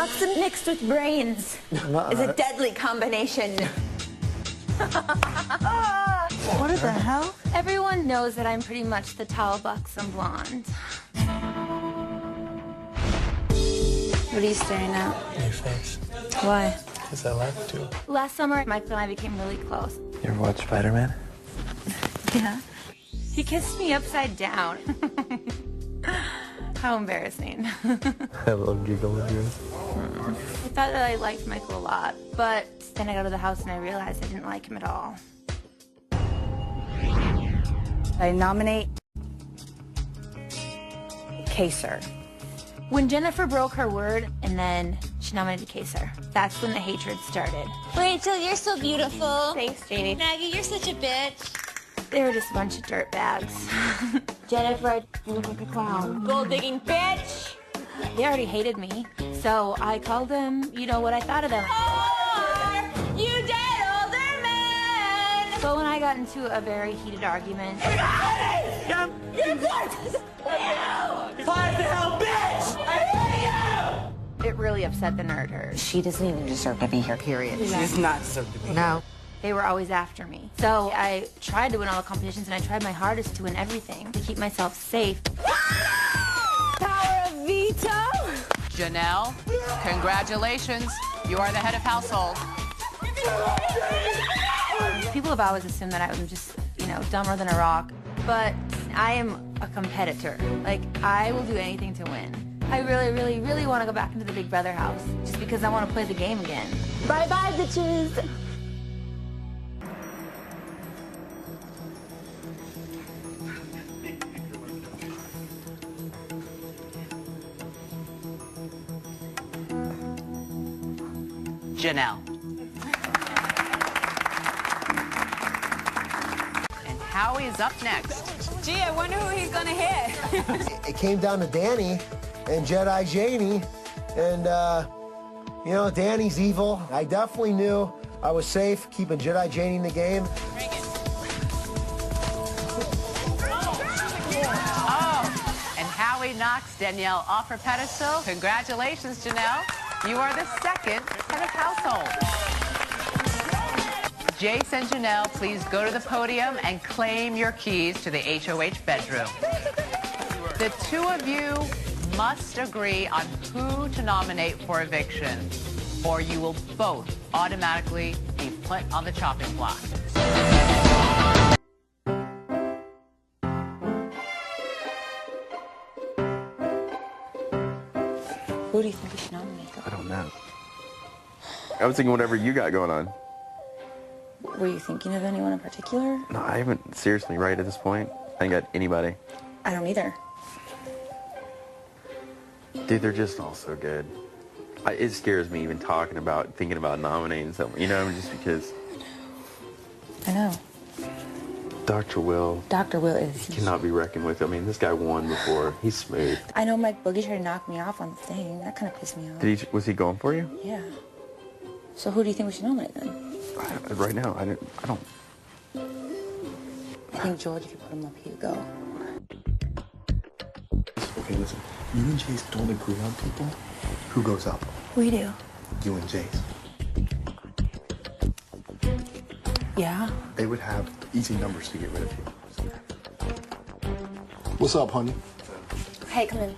Buxom mixed with brains is a deadly combination. What the hell? Everyone knows that I'm pretty much the tall, buxom blonde. What are you staring at? Your face. Why? Because I like to. Last summer, Michael and I became really close. You ever watch Spider-Man? Yeah. He kissed me upside down. How embarrassing. That little giggle of yours. I thought that I liked Michael a lot, but then I got to the house and I realized I didn't like him at all. I nominate Kaser. When Jennifer broke her word and then she nominated Kaser, that's when the hatred started. Rachel, you're so beautiful. Thanks, Janie. Maggie, you're such a bitch. They were just a bunch of dirt bags. Jennifer, you look like a clown. Gold digging bitch. They already hated me, so I called them, you know, what I thought of them. Oh, you dead older man. So when I got into a very heated argument, You're gorgeous. Fire the hell, bitch! I hate you! it really upset the nerd herd. She doesn't even deserve to be here, period. She does not deserve to be. No. They were always after me. So I tried to win all the competitions and I tried my hardest to win everything, to keep myself safe. Power of veto. Janelle, congratulations. You are the head of household. People have always assumed that I was just, you know, dumber than a rock. But I am a competitor. Like, I will do anything to win. I really, really, really want to go back into the Big Brother house just because I want to play the game again. Bye-bye, bitches. Janelle. And Howie's up next. Gee, I wonder who he's gonna hit. It came down to Danny and Jedi Janie, and you know, Danny's evil. I definitely knew I was safe keeping Jedi Janie in the game. Oh, and Howie knocks Danielle off her pedestal. Congratulations, Janelle. You are the second head of household. Jace and Janelle, please go to the podium and claim your keys to the HOH bedroom. The two of you must agree on who to nominate for eviction, or you will both automatically be put on the chopping block. Who do you think we should nominate? I don't know. I was thinking whatever you got going on. Were you thinking of anyone in particular? No, I haven't seriously right at this point. I ain't got anybody. I don't either. Dude, they're just all so good. It scares me even thinking about nominating someone, you know, just because. I know. Dr. Will. Dr. Will is... Cannot be reckoned with. I mean, this guy won before. He's smooth. I know Mike Boogie tried to knock me off on the thing. That kind of pissed me off. Was he going for you? Yeah. So who do you think we should nominate then? Right now, I don't. I think George, if you put him up, he'd go. Okay, listen. You and Jace don't agree on people. Who goes up? We do. You and Jace. Yeah? They would have easy numbers to get rid of you. What's up, honey? Hey, come in.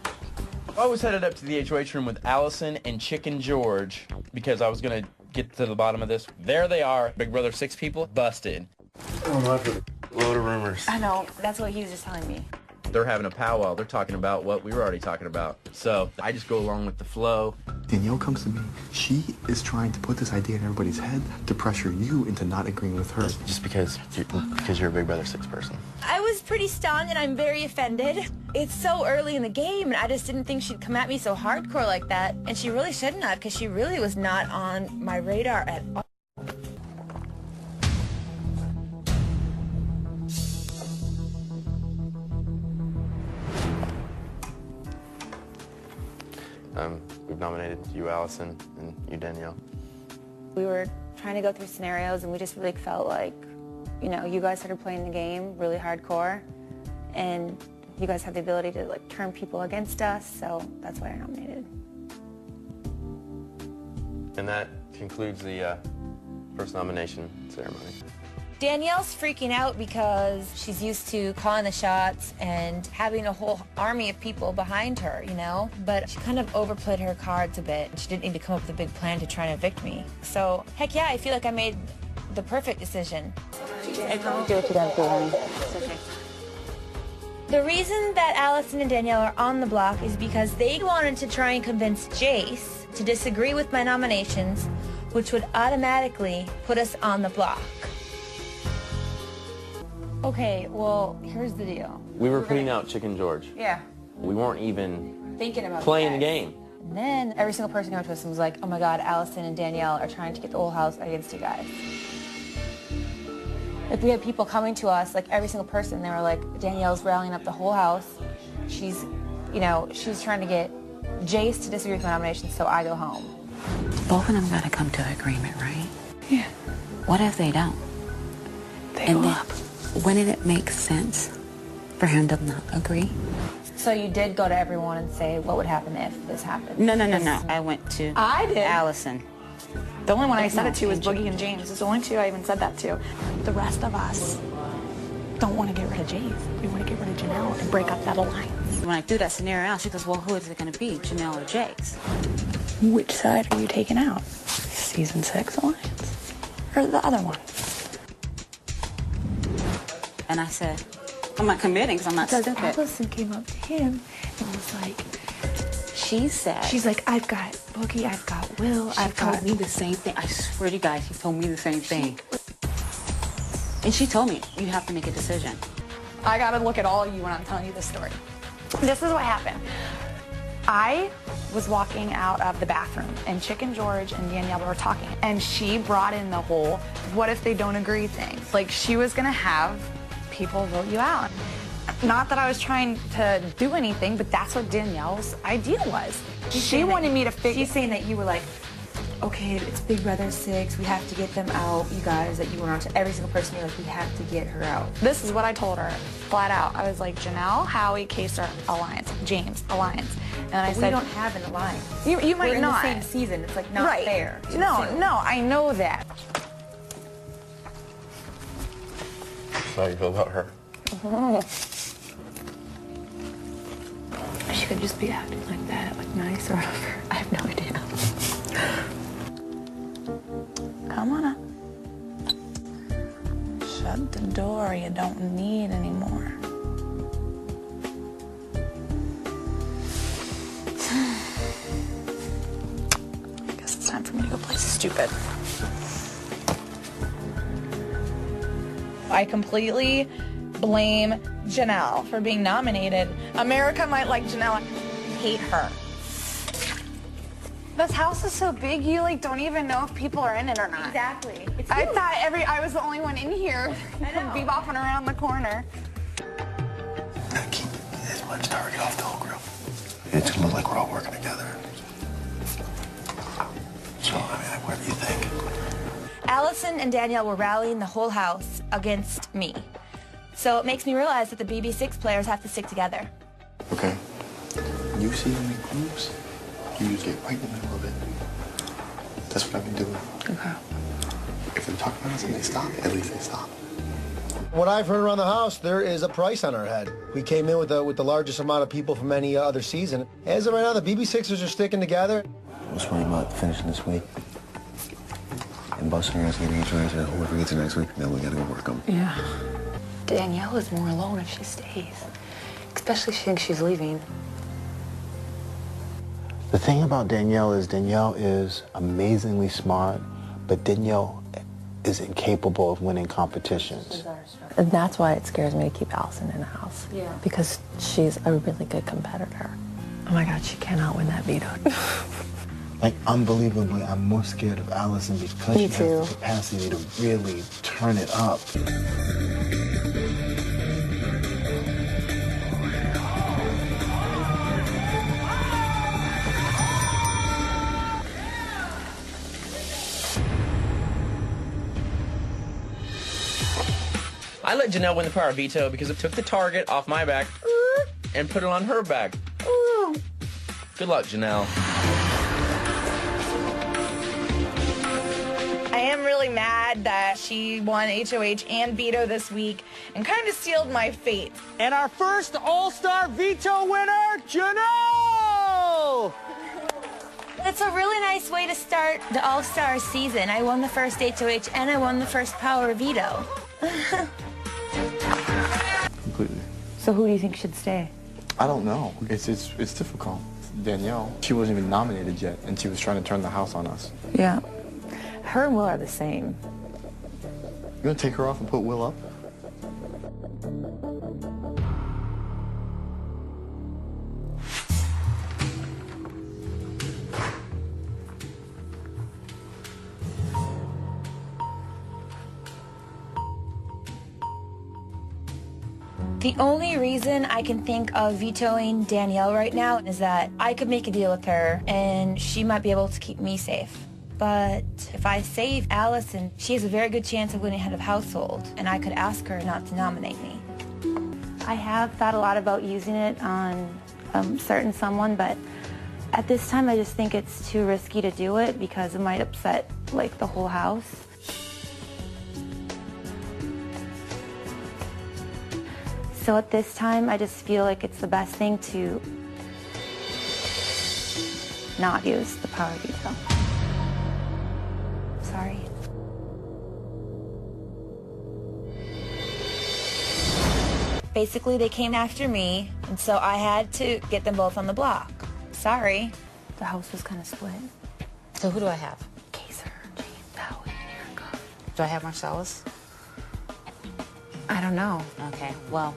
I was headed up to the HOH room with Allison and Chicken George because I was going to get to the bottom of this. There they are. Big Brother 6 people busted. Oh, no, I've heard a load of rumors. I know. That's what he was just telling me. They're having a powwow. They're talking about what we were already talking about. So I just go along with the flow. Danielle comes to me. She is trying to put this idea in everybody's head to pressure you into not agreeing with her. Just because you're a Big Brother 6 person. I was pretty stunned and I'm very offended. It's so early in the game and I just didn't think she'd come at me so hardcore like that. And she really shouldn't have, because she really was not on my radar at all. We've nominated you, Allison, and you, Danielle. We were trying to go through scenarios and we just really felt like, you know, you guys started playing the game really hardcore and you guys have the ability to like turn people against us, so that's why I nominated. And that concludes the first nomination ceremony. Danielle's freaking out because she's used to calling the shots and having a whole army of people behind her, you know? But she kind of overplayed her cards a bit. She didn't need to come up with a big plan to try and evict me. So, heck yeah, I feel like I made the perfect decision. Do what you gotta do, honey. It's okay. The reason that Allison and Danielle are on the block is because they wanted to try and convince Jace to disagree with my nominations, which would automatically put us on the block. Okay, well, here's the deal. We were putting out Chicken George. Yeah. We weren't even Thinking about playing the game. And then every single person came up to us and was like, oh my God, Allison and Danielle are trying to get the whole house against you guys. Like, we had people coming to us, like every single person, they were like, Danielle's rallying up the whole house. She's, you know, she's trying to get Jace to disagree with my nomination, so I go home. Both of them gotta come to an agreement, right? Yeah. What if they don't? They and go then, up. wouldn't it make sense for him to not agree? So you did go to everyone and say, what would happen if this happened? No. I went to I did. Allison. The only one I said it to was change Boogie and James. It's the only two I even said that to. The rest of us don't want to get rid of Jace. We want to get rid of Janelle and break up that alliance. When I threw that scenario out, she goes, well, who is it going to be, Janelle or Jace? Which side are you taking out? Season 6 alliance? Or the other one? And I said, I'm not committing because I'm not stupid. Allison came up to him and was like, She said, she's like, I've got Boogie, I've got Will, I've got... told me the same thing. I swear to you guys, she told me the same thing. And she told me, you have to make a decision. I gotta look at all of you when I'm telling you this story. This is what happened. I was walking out of the bathroom and Chicken George and Danielle were talking and she brought in the whole, what if they don't agree thing? Like, she was gonna have people vote you out. Not that I was trying to do anything, but that's what Danielle's idea was. She wanted me to figure... She's saying that you were like, okay, it's Big Brother 6, we have to get them out, you guys, that you went on to every single person, you're like, we have to get her out. This is what I told her, flat out. I was like, Janelle, Howie, Kaser, alliance. James, alliance. And I said... we don't have an alliance. You might We're in not. the same season, it's like not fair. No, I know that. How do you feel about her? She could just be acting like that, like nice or whatever. I have no idea. Come on up. Shut the door, you don't need anymore. I guess it's time for me to go play stupid. I completely blame Janelle for being nominated. America might like Janelle. I hate her. This house is so big, you like don't even know if people are in it or not. Exactly. It's I you. thought I was the only one in here. I know. Bebopping around the corner. Gotta keep as much target off the whole group. It's gonna look like we're all working together. So, I mean, whatever you think. Allison and Danielle were rallying the whole house against me. So it makes me realize that the BB6 players have to stick together. Okay? When you see them in groups, you just get right in the middle of it. That's what I've been doing. Okay. If they're talking about us and they stop, at least they stop. What I've heard around the house, there is a price on our head. We came in with the largest amount of people from any other season. As of right now, the BB6ers are sticking together. I was worried about finishing this week. And busting her ass getting each other, so whoever gets it next week, then we gotta go work them. Yeah. Danielle is more alone if she stays. Especially if she thinks she's leaving. The thing about Danielle is amazingly smart, but Danielle is incapable of winning competitions. And that's why it scares me to keep Allison in the house. Yeah. Because she's a really good competitor. Oh my God, she cannot win that veto. Like, unbelievably, I'm more scared of Allison because she has the capacity to really turn it up. I let Janelle win the power veto because it took the target off my back and put it on her back. Good luck, Janelle. am really mad that she won HOH and veto this week and kind of sealed my fate. And our first All-Star veto winner, Janelle! That's a really nice way to start the All-Star season. I won the first HOH and I won the first Power Veto. Completely. So who do you think should stay? I don't know. It's difficult. Danielle, she wasn't even nominated yet, and she was trying to turn the house on us. Yeah. Her and Will are the same. You gonna take her off and put Will up? The only reason I can think of vetoing Danielle right now is that I could make a deal with her and she might be able to keep me safe. But if I save Allison, she has a very good chance of winning head of household, and I could ask her not to nominate me. I have thought a lot about using it on certain someone, but at this time I just think it's too risky to do it because it might upset like the whole house. So at this time I just feel like it's the best thing to not use the power veto. Sorry. Basically, they came after me, and so I had to get them both on the block. Sorry. The house was kind of split. So who do I have? Kaiser, James, Howie, Erica. Do I have Marcellus? I don't know. Okay, well,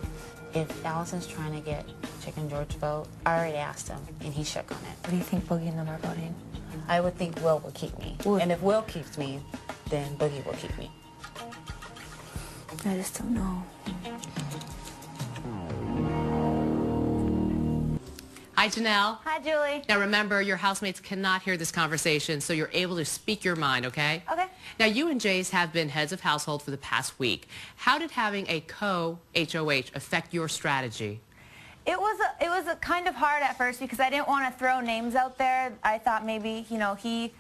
if Allison's trying to get Chicken George vote, I already asked him, and he shook on it. What do you think Boogie and them are voting? I would think Will will keep me. And if Will keeps me, then Boogie will keep me. I just don't know. Hi, Janelle. Hi, Julie. Now remember, your housemates cannot hear this conversation, so you're able to speak your mind, okay? Okay. Now, you and Jace have been heads of household for the past week. How did having a co-HOH affect your strategy? It was a kind of hard at first because I didn't want to throw names out there. I thought maybe, you know, he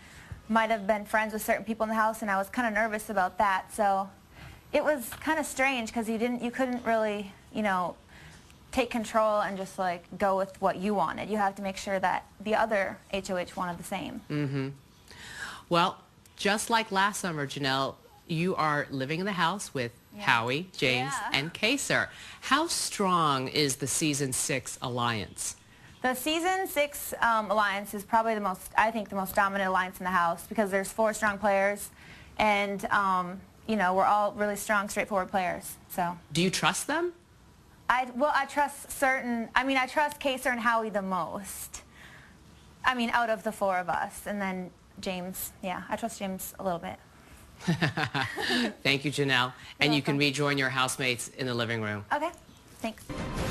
might have been friends with certain people in the house, and I was kind of nervous about that. So it was kind of strange because you couldn't really, you know, take control and just like go with what you wanted. You have to make sure that the other HOH wanted the same. Mm-hmm. Well, just like last summer, Janelle, you are living in the house with Howie, James, and Kaiser. How strong is the Season 6 alliance? The Season 6 alliance is probably the most, I think, the most dominant alliance in the house because there's 4 strong players, and you know, we're all really strong, straightforward players. So. Do you trust them? I trust I trust Kaiser and Howie the most. I mean, out of the 4 of us, and then James. Yeah, I trust James a little bit. Thank you, Janelle. And you can rejoin your housemates in the living room. Okay, thanks.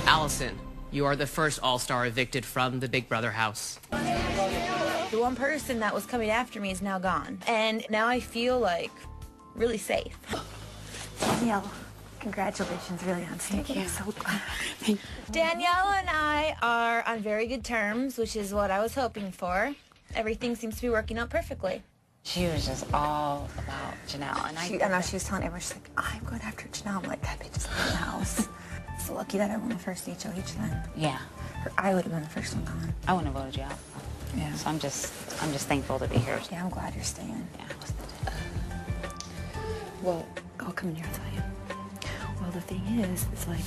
Allison, you are the first All-Star evicted from the Big Brother house. The one person that was coming after me is now gone, and now I feel like really safe. Danielle, congratulations, really on stage. I'm so glad. Danielle and I are on very good terms, which is what I was hoping for. Everything seems to be working out perfectly. She was just all about Janelle. And I know, she was telling everyone, she's like, I'm going after Janelle. I'm like, that bitch is in the house. So lucky that I won the first HOH then. Yeah. Or I would have been the first one gone. I wouldn't have voted you out. Yeah. So I'm just thankful to be here. Yeah, I'm glad you're staying. Yeah. Well, I'll come in here and tell you. Well, the thing is, it's like,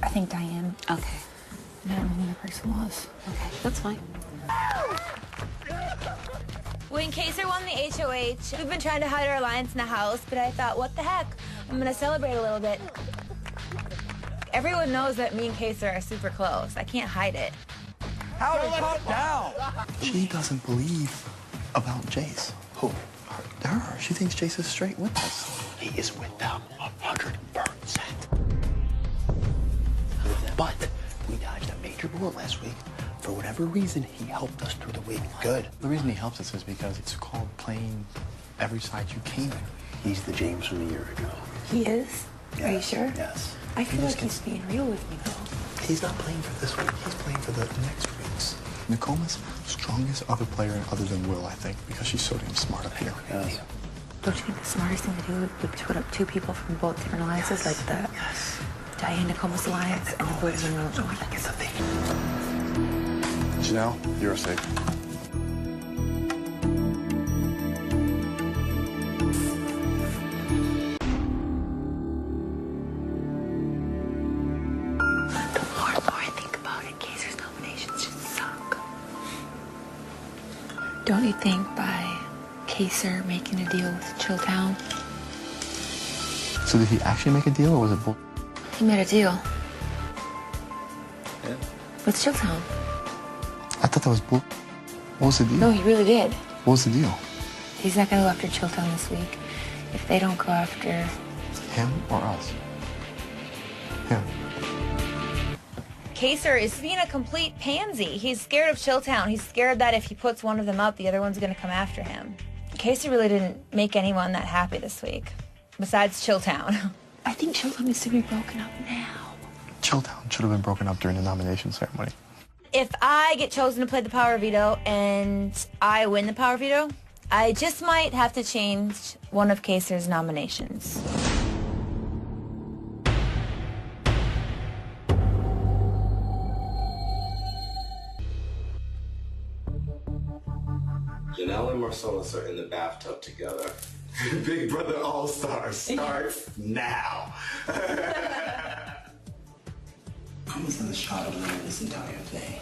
I think Diane. Okay. I don't know who the person was. Okay, that's fine. When Kaiser won the HOH, we've been trying to hide our alliance in the house, but I thought, what the heck? I'm gonna celebrate a little bit. Everyone knows that me and Kaiser are super close. I can't hide it. Howdy, calm down. She doesn't believe about Jace. Who? Her. She thinks Jace is straight with us. He is with them 100%. But we dodged a major bullet last week. For whatever reason, he helped us through the week. Good. The reason he helps us is because it's called playing every side you can. He's the James from a year ago. He is? Yes. Are you sure? Yes. I feel like he's being real with me, though. He's not playing for this week. He's playing for the next weeks. Nicole's strongest other player other than Will, I think, because she's so damn smart up here. Yes. Don't you think the smartest thing to do would be to put up two people from both different alliances, like the Diane Nicole's alliance and the Boys and Girls alliance? Janelle, you're safe. Don't you think by Kaser making a deal with Chilltown? So did he actually make a deal, or was it bull? He made a deal. Yeah. With Chilltown. I thought that was bull. What was the deal? No, he really did. What was the deal? He's not going to go after Chilltown this week. If they don't go after... Him or us? Him. Kaser is being a complete pansy. He's scared of Chilltown. He's scared that if he puts one of them up, the other one's going to come after him. Kaser really didn't make anyone that happy this week, besides Chilltown. I think Chilltown needs to be broken up now. Chilltown should have been broken up during the nomination ceremony. If I get chosen to play the power veto and I win the power veto, I just might have to change one of Kaser's nominations. Janelle and Marcellus are in the bathtub together. Big Brother All-Stars starts now. I was in the shot of winning this entire thing.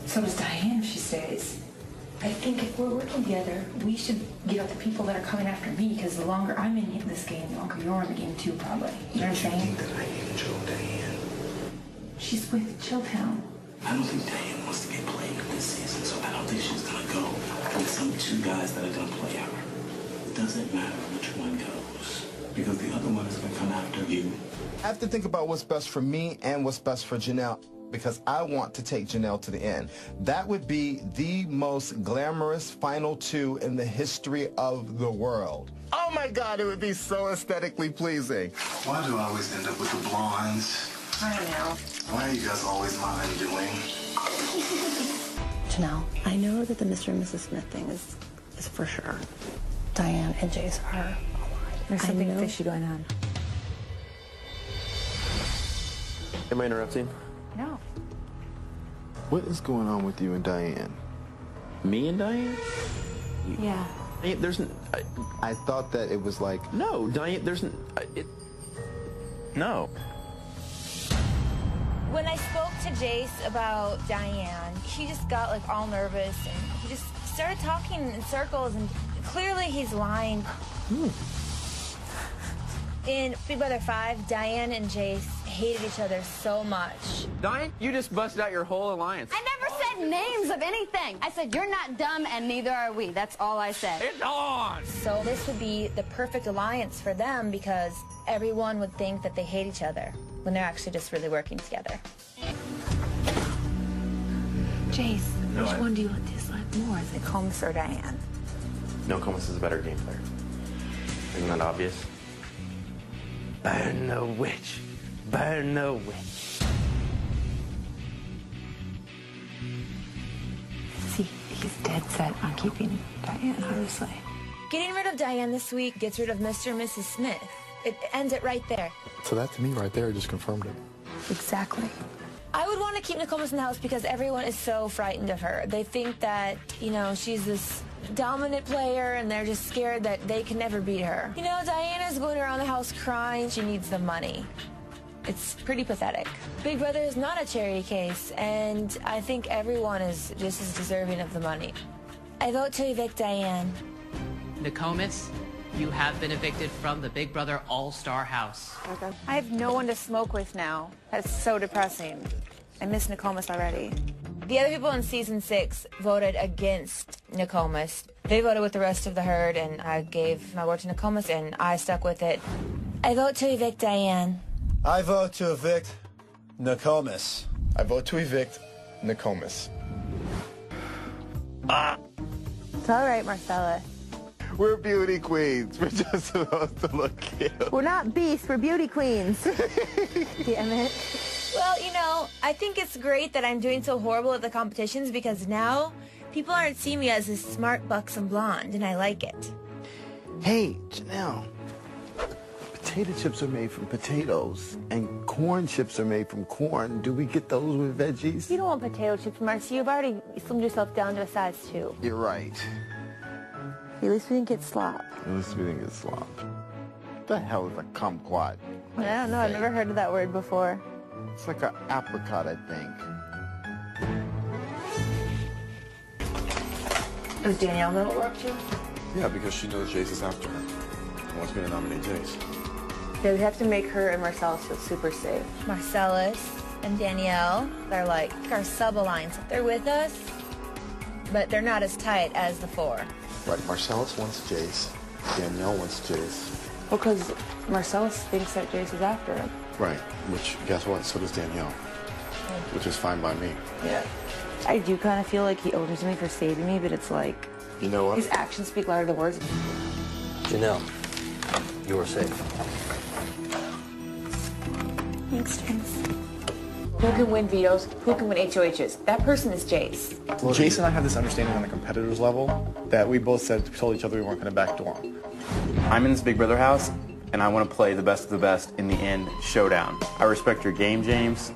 So does Diane if she stays. I think if we're working together, we should get out the people that are coming after me, because the longer I'm in this game, the longer you're in the game too, probably. You know what I'm saying? That I enjoy Diane. She's with Chilltown. I don't think Diane wants to get played this season, so I don't think she's gonna go with some two guys that are gonna play her. It doesn't matter which one goes, because the other one is gonna come after you. I have to think about what's best for me and what's best for Janelle, because I want to take Janelle to the end. That would be the most glamorous final two in the history of the world. Oh my God, it would be so aesthetically pleasing. Why do I always end up with the blondes? I don't know. Why are you guys always my undoing? Janelle, I know that the Mr. and Mrs. Smith thing is for sure. Diane and Jace are alive. There's something fishy going on. Am I interrupting? No. What is going on with you and Diane? Me and Diane? Yeah. There's... I thought that it was like... No, Diane, there's... No. When I spoke to Jace about Diane, he just got like all nervous and he just started talking in circles, and clearly he's lying. In Big Brother 5, Diane and Jace hated each other so much. Diane, you just busted out your whole alliance. I never said names of anything. I said, you're not dumb and neither are we. That's all I said. It's on! So this would be the perfect alliance for them, because everyone would think that they hate each other when they're actually just really working together. Jace, which one do you dislike more? Is it Combs or Diane? No, Combs is a better game player. Isn't that obvious? Burn the witch. Burn the witch. See, he's dead set on keeping Diane, obviously. Getting rid of Diane this week gets rid of Mr. and Mrs. Smith. It ends it right there. So that to me right there just confirmed it. Exactly. I would want to keep Nicole in the house because everyone is so frightened of her. They think that, you know, she's this dominant player and they're just scared that they can never beat her. You know, Diana's going around the house crying she needs the money. It's pretty pathetic. Big Brother is not a charity case, and I think everyone is just as deserving of the money. I vote to evict Diane. Nokomis, you have been evicted from the Big Brother All-Star House. Okay. I have no one to smoke with now. That's so depressing. I miss Nokomis already. The other people in season 6 voted against Nokomis. They voted with the rest of the herd, and I gave my word to Nokomis, and I stuck with it. I vote to evict Diane. I vote to evict Nokomis. I vote to evict Nokomis. It's all right, Marcella. We're beauty queens. We're just supposed to look cute. We're not beasts, we're beauty queens. Damn it. Well, you know, I think it's great that I'm doing so horrible at the competitions because now people aren't seeing me as this smart, buxom blonde, and I like it. Hey, Janelle. Potato chips are made from potatoes, and corn chips are made from corn. Do we get those with veggies? You don't want potato chips, Marcy. You've already slimmed yourself down to a size 2. You're right. At least we didn't get slop. At least we didn't get slop. What the hell is a kumquat? I don't know. I've never heard of that word before. It's like an apricot, I think. Does Danielle know what we're up to? Yeah, because she knows Jace is after her and wants me to nominate Jace. Yeah, we have to make her and Marcellus feel super safe. Marcellus and Danielle, they're like our sub-alliance. They're with us, but they're not as tight as the 4. Right, Marcellus wants Jace, Danielle wants Jace. Well, because Marcellus thinks that Jace is after him. Right, which, guess what, so does Danielle, which is fine by me. Yeah. I do kind of feel like he owes me something for saving me, but it's like... You know what? His actions speak louder than words. Janelle, you are safe. Thanks, Jace. Who can win vetoes? Who can win HOHs? That person is Jace. Well, Jace and I had this understanding on the competitors level that we both told each other we weren't going to backdoor him. I'm in this Big Brother house, and I want to play the best of the best in the end showdown. I respect your game, James.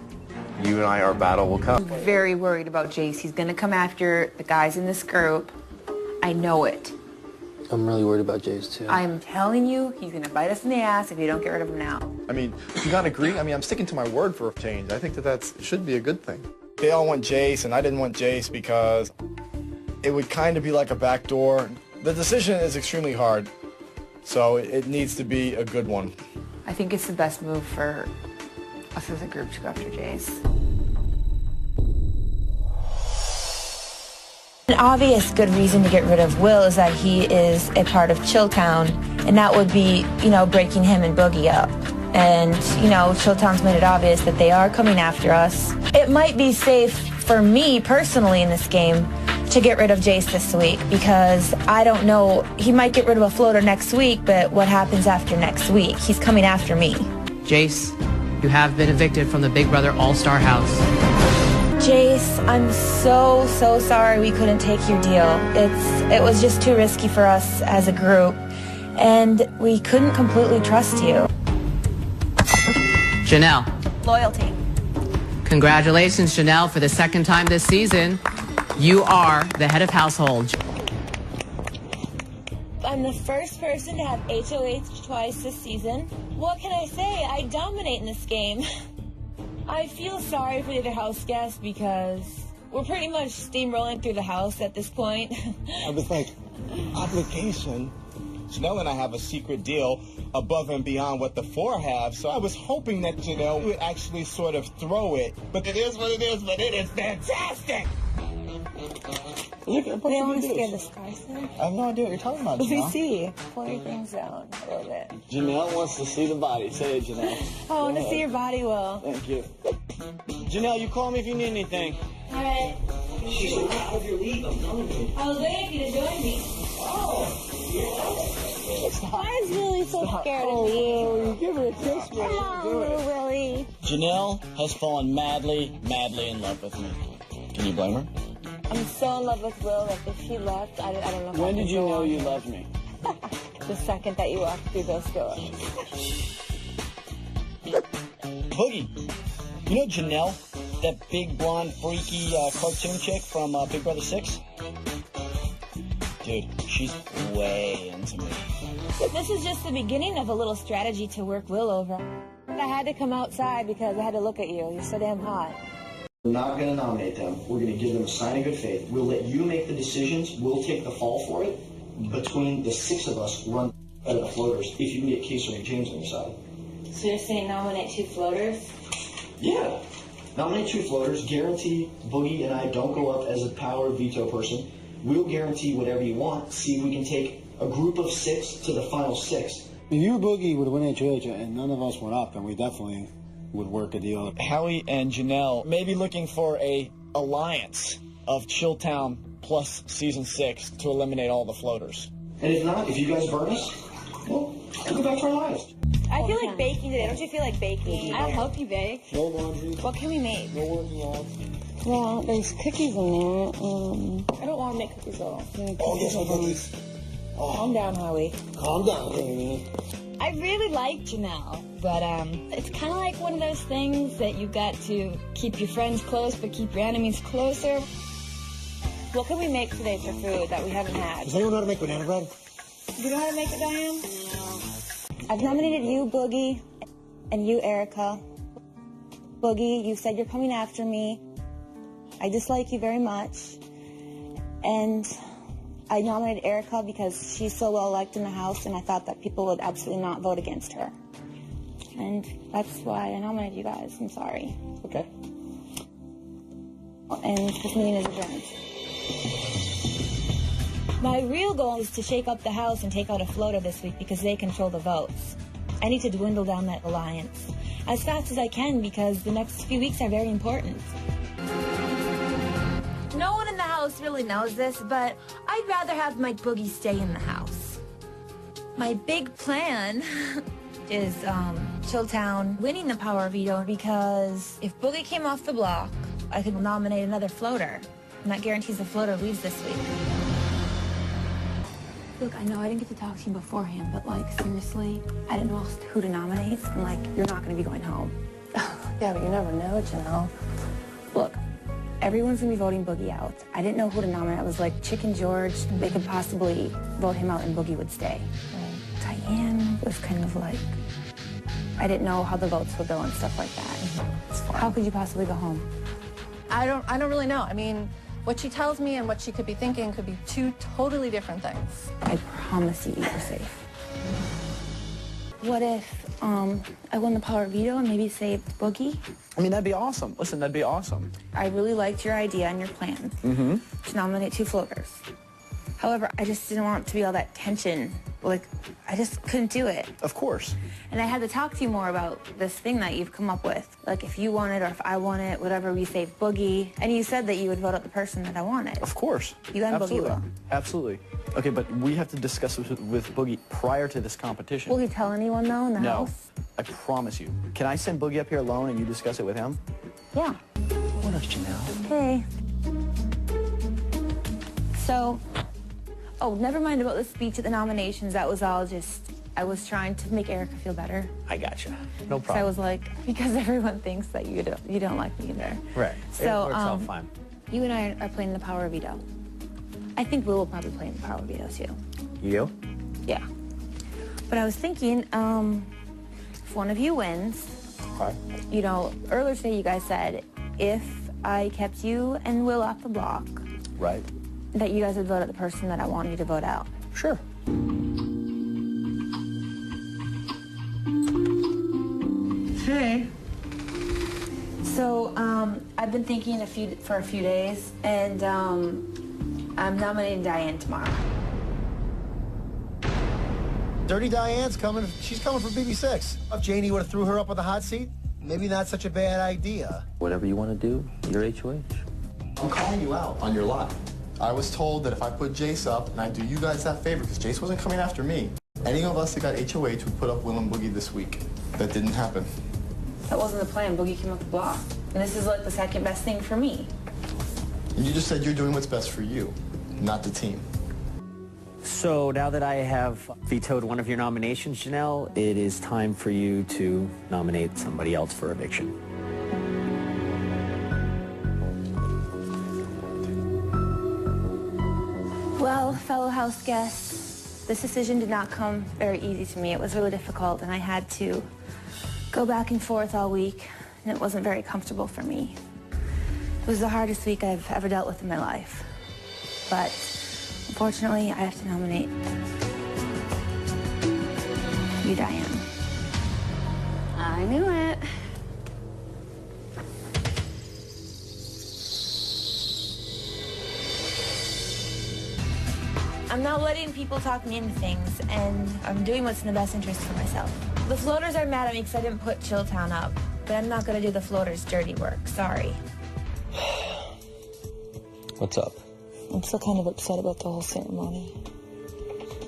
You and I, our battle will come. I'm very worried about Jace. He's going to come after the guys in this group. I know it. I'm really worried about Jace, too. I'm telling you, he's going to bite us in the ass if you don't get rid of him now. I mean, if you not agree, I'm sticking to my word for a change. I think that should be a good thing. They all want Jace, and I didn't want Jace because it would kind of be like a backdoor. The decision is extremely hard, so it needs to be a good one. I think it's the best move for us as a group to go after Jace. An obvious good reason to get rid of Will is that he is a part of Chilltown, and that would be, you know, breaking him and Boogie up. And, you know, Chilltown's made it obvious that they are coming after us. It might be safe for me personally in this game to get rid of Jace this week because I don't know, he might get rid of a floater next week, but what happens after next week? He's coming after me. Jace, you have been evicted from the Big Brother All-Star house. Jace, I'm so sorry we couldn't take your deal. It was just too risky for us as a group, and we couldn't completely trust you. Janelle. Loyalty. Congratulations, Janelle, for the second time this season. You are the head of household. I'm the first person to have HOH twice this season. What can I say? I dominate in this game. I feel sorry for the other house guests because we're pretty much steamrolling through the house at this point. I was like, obligation? Janelle and I have a secret deal above and beyond what the 4 have, so I was hoping that Janelle would actually sort of throw it. But it is what it is, but it is fantastic! Look, They want to scare this person. I have no idea what you're talking about, Let me Janelle. see. Pull your things down a little bit. Janelle wants to see the body. Say it, Janelle. I want to see your body, Will. Thank you. Janelle, you call me if you need anything. All right. She's out of your league. I'm telling you. I was waiting for you to join me. Why is Willie so scared of me? Give her a kiss, man. Come on, Willie. Janelle has fallen madly in love with me. Can you blame her? I'm so in love with Will that if he left, I don't know if When did you know you loved me? The second that you walked through those doors. Boogie, you know Janelle? That big, blonde, freaky cartoon chick from Big Brother 6? Dude, she's way into me. This is just the beginning of a little strategy to work Will over. I had to come outside because I had to look at you. You're so damn hot. We're not going to nominate them. We're going to give them a sign of good faith. We'll let you make the decisions. We'll take the fall for it. Between the 6 of us, run out of the floaters if you can get Casey and James on your side. So you're saying nominate 2 floaters? Yeah. Nominate 2 floaters. Guarantee Boogie and I don't go up as a power veto person. We'll guarantee whatever you want. See if we can take a group of 6 to the final 6. If you Boogie would win HOH and none of us went up, then we definitely would work a deal. Howie and Janelle may be looking for a alliance of Chilltown plus season 6 to eliminate all the floaters. And if not, if you guys burn us, well, we'll go back to our lives. I feel like baking today. Don't you feel like baking? I'll help you bake. No laundry. What can we make? No working out. Well, there's cookies in there. I don't want to make cookies though. Oh, yes, I cookies. Oh. Calm down, Howie. Calm down, baby. I really like Janelle, but it's kind of like one of those things that you got to keep your friends close, but keep your enemies closer. What can we make today for food that we haven't had? Does anyone know how to make banana bread? You know how to make it, Diane? I've nominated you, Boogie, and you, Erica. Boogie, you said you're coming after me. I dislike you very much. And I nominated Erica because she's so well liked in the house, and I thought that people would absolutely not vote against her. And that's why I nominated you guys. I'm sorry. Okay. And this meeting is adjourned. My real goal is to shake up the house and take out a floater this week because they control the votes. I need to dwindle down that alliance as fast as I can because the next few weeks are very important. No one in the house really knows this, but I'd rather have my Boogie stay in the house. My big plan is Chilltown winning the power veto because if Boogie came off the block, I could nominate another floater. And that guarantees the floater leaves this week. Look, I know I didn't get to talk to you beforehand, but, like, seriously, I didn't know who to nominate, and, like, you're not going to be going home. Yeah, but you never know, Janelle. Look, everyone's going to be voting Boogie out. I didn't know who to nominate. I was like, Chicken George, they could possibly vote him out and Boogie would stay. Diane was kind of like, I didn't know how the votes would go and stuff like that. How could you possibly go home? I don't really know. I mean, what she tells me and what she could be thinking could be two totally different things. I promise you, you're safe. What if I won the power veto and maybe saved Boogie? I mean, that'd be awesome. Listen, that'd be awesome. I really liked your idea and your plan to nominate 2 floaters. However, I just didn't want it to be all that tension. Like, I just couldn't do it. Of course. And I had to talk to you more about this thing that you've come up with. Like, if you want it or if I want it, whatever, we save Boogie. And you said that you would vote out the person that I wanted. Of course. You and Absolutely. Boogie will. Absolutely. Okay, but we have to discuss this with Boogie prior to this competition. Will you tell anyone, though, in the house? I promise you. Can I send Boogie up here alone and you discuss it with him? Yeah. What else, Janelle? Hey. So, oh, never mind about the speech at the nominations. That was all just, I was trying to make Erica feel better. I gotcha. No problem. So I was like, because everyone thinks that you don't like me either. Right. So, it works out fine. You and I are playing the power veto. I think Will probably play in the power veto too. You? Yeah. But I was thinking, if one of you wins, okay. You know, earlier today you guys said if I kept you and Will off the block, right, that you guys would vote out the person that I wanted you to vote out. Sure. Hey. So, I've been thinking for a few days, and I'm nominating Diane tomorrow. Dirty Diane's coming. She's coming for BB6. If Janie would have threw her up on the hot seat, maybe not such a bad idea. Whatever you want to do, you're HOH. I'm calling you out on your lie. I was told that if I put Jace up and I do you guys that favor, because Jace wasn't coming after me, any of us that got HOH would put up Will and Boogie this week. That didn't happen. That wasn't the plan. Boogie came off the block. And this is like the second best thing for me. And you just said you're doing what's best for you, not the team. So now that I have vetoed one of your nominations, Janelle, it is time for you to nominate somebody else for eviction. Well, fellow house guests, this decision did not come very easy to me. It was really difficult, and I had to go back and forth all week, and it wasn't very comfortable for me. It was the hardest week I've ever dealt with in my life. But unfortunately, I have to nominate you, Diane. I knew it. I'm not letting people talk me into things, and I'm doing what's in the best interest for myself. The floaters are mad at me because I didn't put Chilltown up, but I'm not going to do the floaters' dirty work. Sorry. What's up? I'm still kind of upset about the whole ceremony.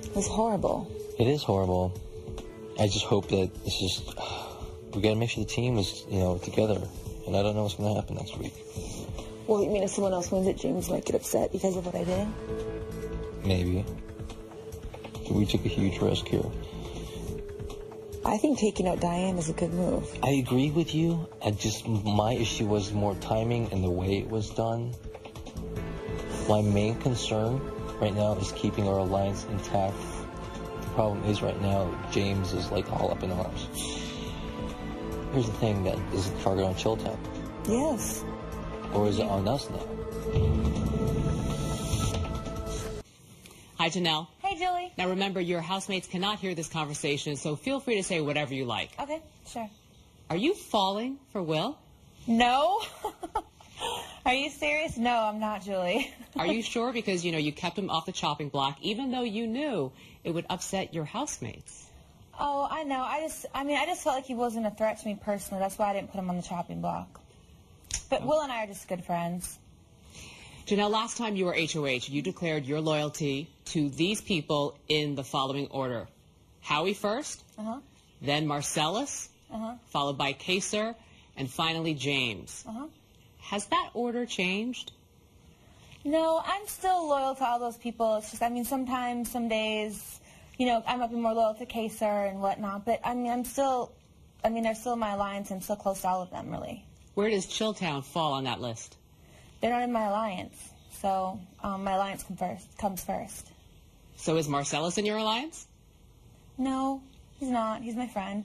It was horrible. It is horrible. I just hope that this is, we got to make sure the team is, together. And I don't know what's going to happen next week. Well, you mean if someone else wins it, James might get upset because of what I did? Maybe. We took a huge risk here. I think taking out Diane is a good move. I agree with you. My issue was more timing and the way it was done. My main concern right now is keeping our alliance intact. The problem is right now, James is like all up in arms. Here's the thing, that is the target on Chilltown? Yes. Or is it on us now? Hi, Janelle. Hey, Julie. Now remember, your housemates cannot hear this conversation, so feel free to say whatever you like. Okay, sure. Are you falling for Will? No. Are you serious? No, I'm not, Julie. Are you sure? Because, you kept him off the chopping block, even though you knew it would upset your housemates. Oh, I know. I just felt like he wasn't a threat to me personally. That's why I didn't put him on the chopping block. But Will and I are just good friends. Janelle, last time you were HOH, you declared your loyalty to these people in the following order. Howie first, then Marcellus, followed by Kaser, and finally James. Has that order changed? No, I'm still loyal to all those people. It's just, sometimes, some days, I might be more loyal to Kaser and whatnot. But, they're still my alliance. I'm still close to all of them, really. Where does Chilltown fall on that list? They're not in my alliance, so my alliance comes first. So is Marcellus in your alliance? No, he's not. He's my friend.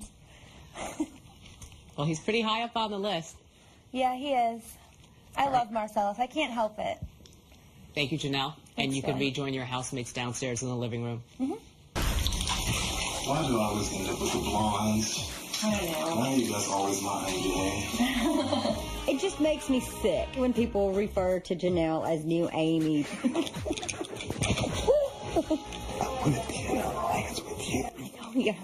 Well, he's pretty high up on the list. Yeah, he is. I love Marcellus. I can't help it. Thank you, Janelle. And you can rejoin your housemates downstairs in the living room. Why do I always end up with the blondes? I don't know. Maybe that's always my idea. It just makes me sick when people refer to Janelle as New Amy. I wouldn't be in an alliance with you. Yeah,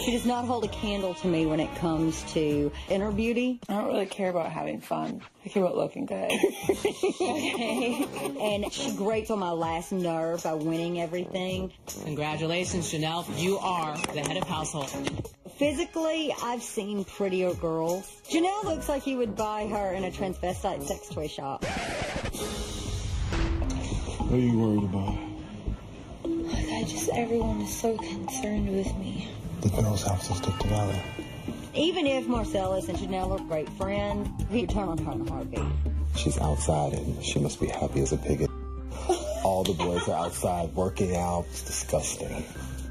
She does not hold a candle to me when it comes to inner beauty. I don't really care about having fun. I care about looking good. Okay. And she grates on my last nerve by winning everything. Congratulations, Janelle. You are the head of household. Physically, I've seen prettier girls. Janelle looks like you would buy her in a transvestite sex toy shop. What are you worried about? Everyone is so concerned with me. The girls have to stick together. Even if Marcellus and Janelle are great friends, he'd turn on her in a heartbeat. She's outside and she must be happy as a pig. All the boys are outside working out. It's disgusting.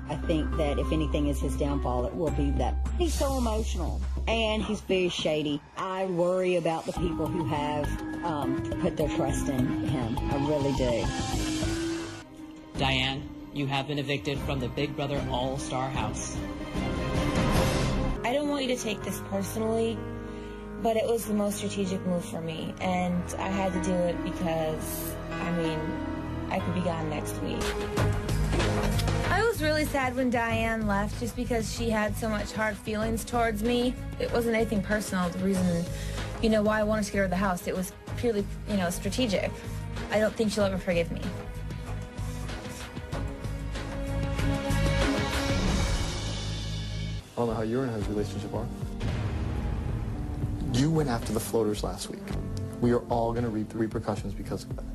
I think that if anything is his downfall, it will be that he's so emotional and he's very shady. I worry about the people who have put their trust in him. I really do. Diane, you have been evicted from the Big Brother All-Star House. I don't want you to take this personally, but it was the most strategic move for me, and I had to do it because, I could be gone next week. I was really sad when Diane left just because she had so much hard feelings towards me. It wasn't anything personal. The reason, why I wanted to get her out of the house, it was purely, strategic. I don't think she'll ever forgive me. I don't know how you and his relationship are. You went after the floaters last week. We are all going to reap the repercussions because of that.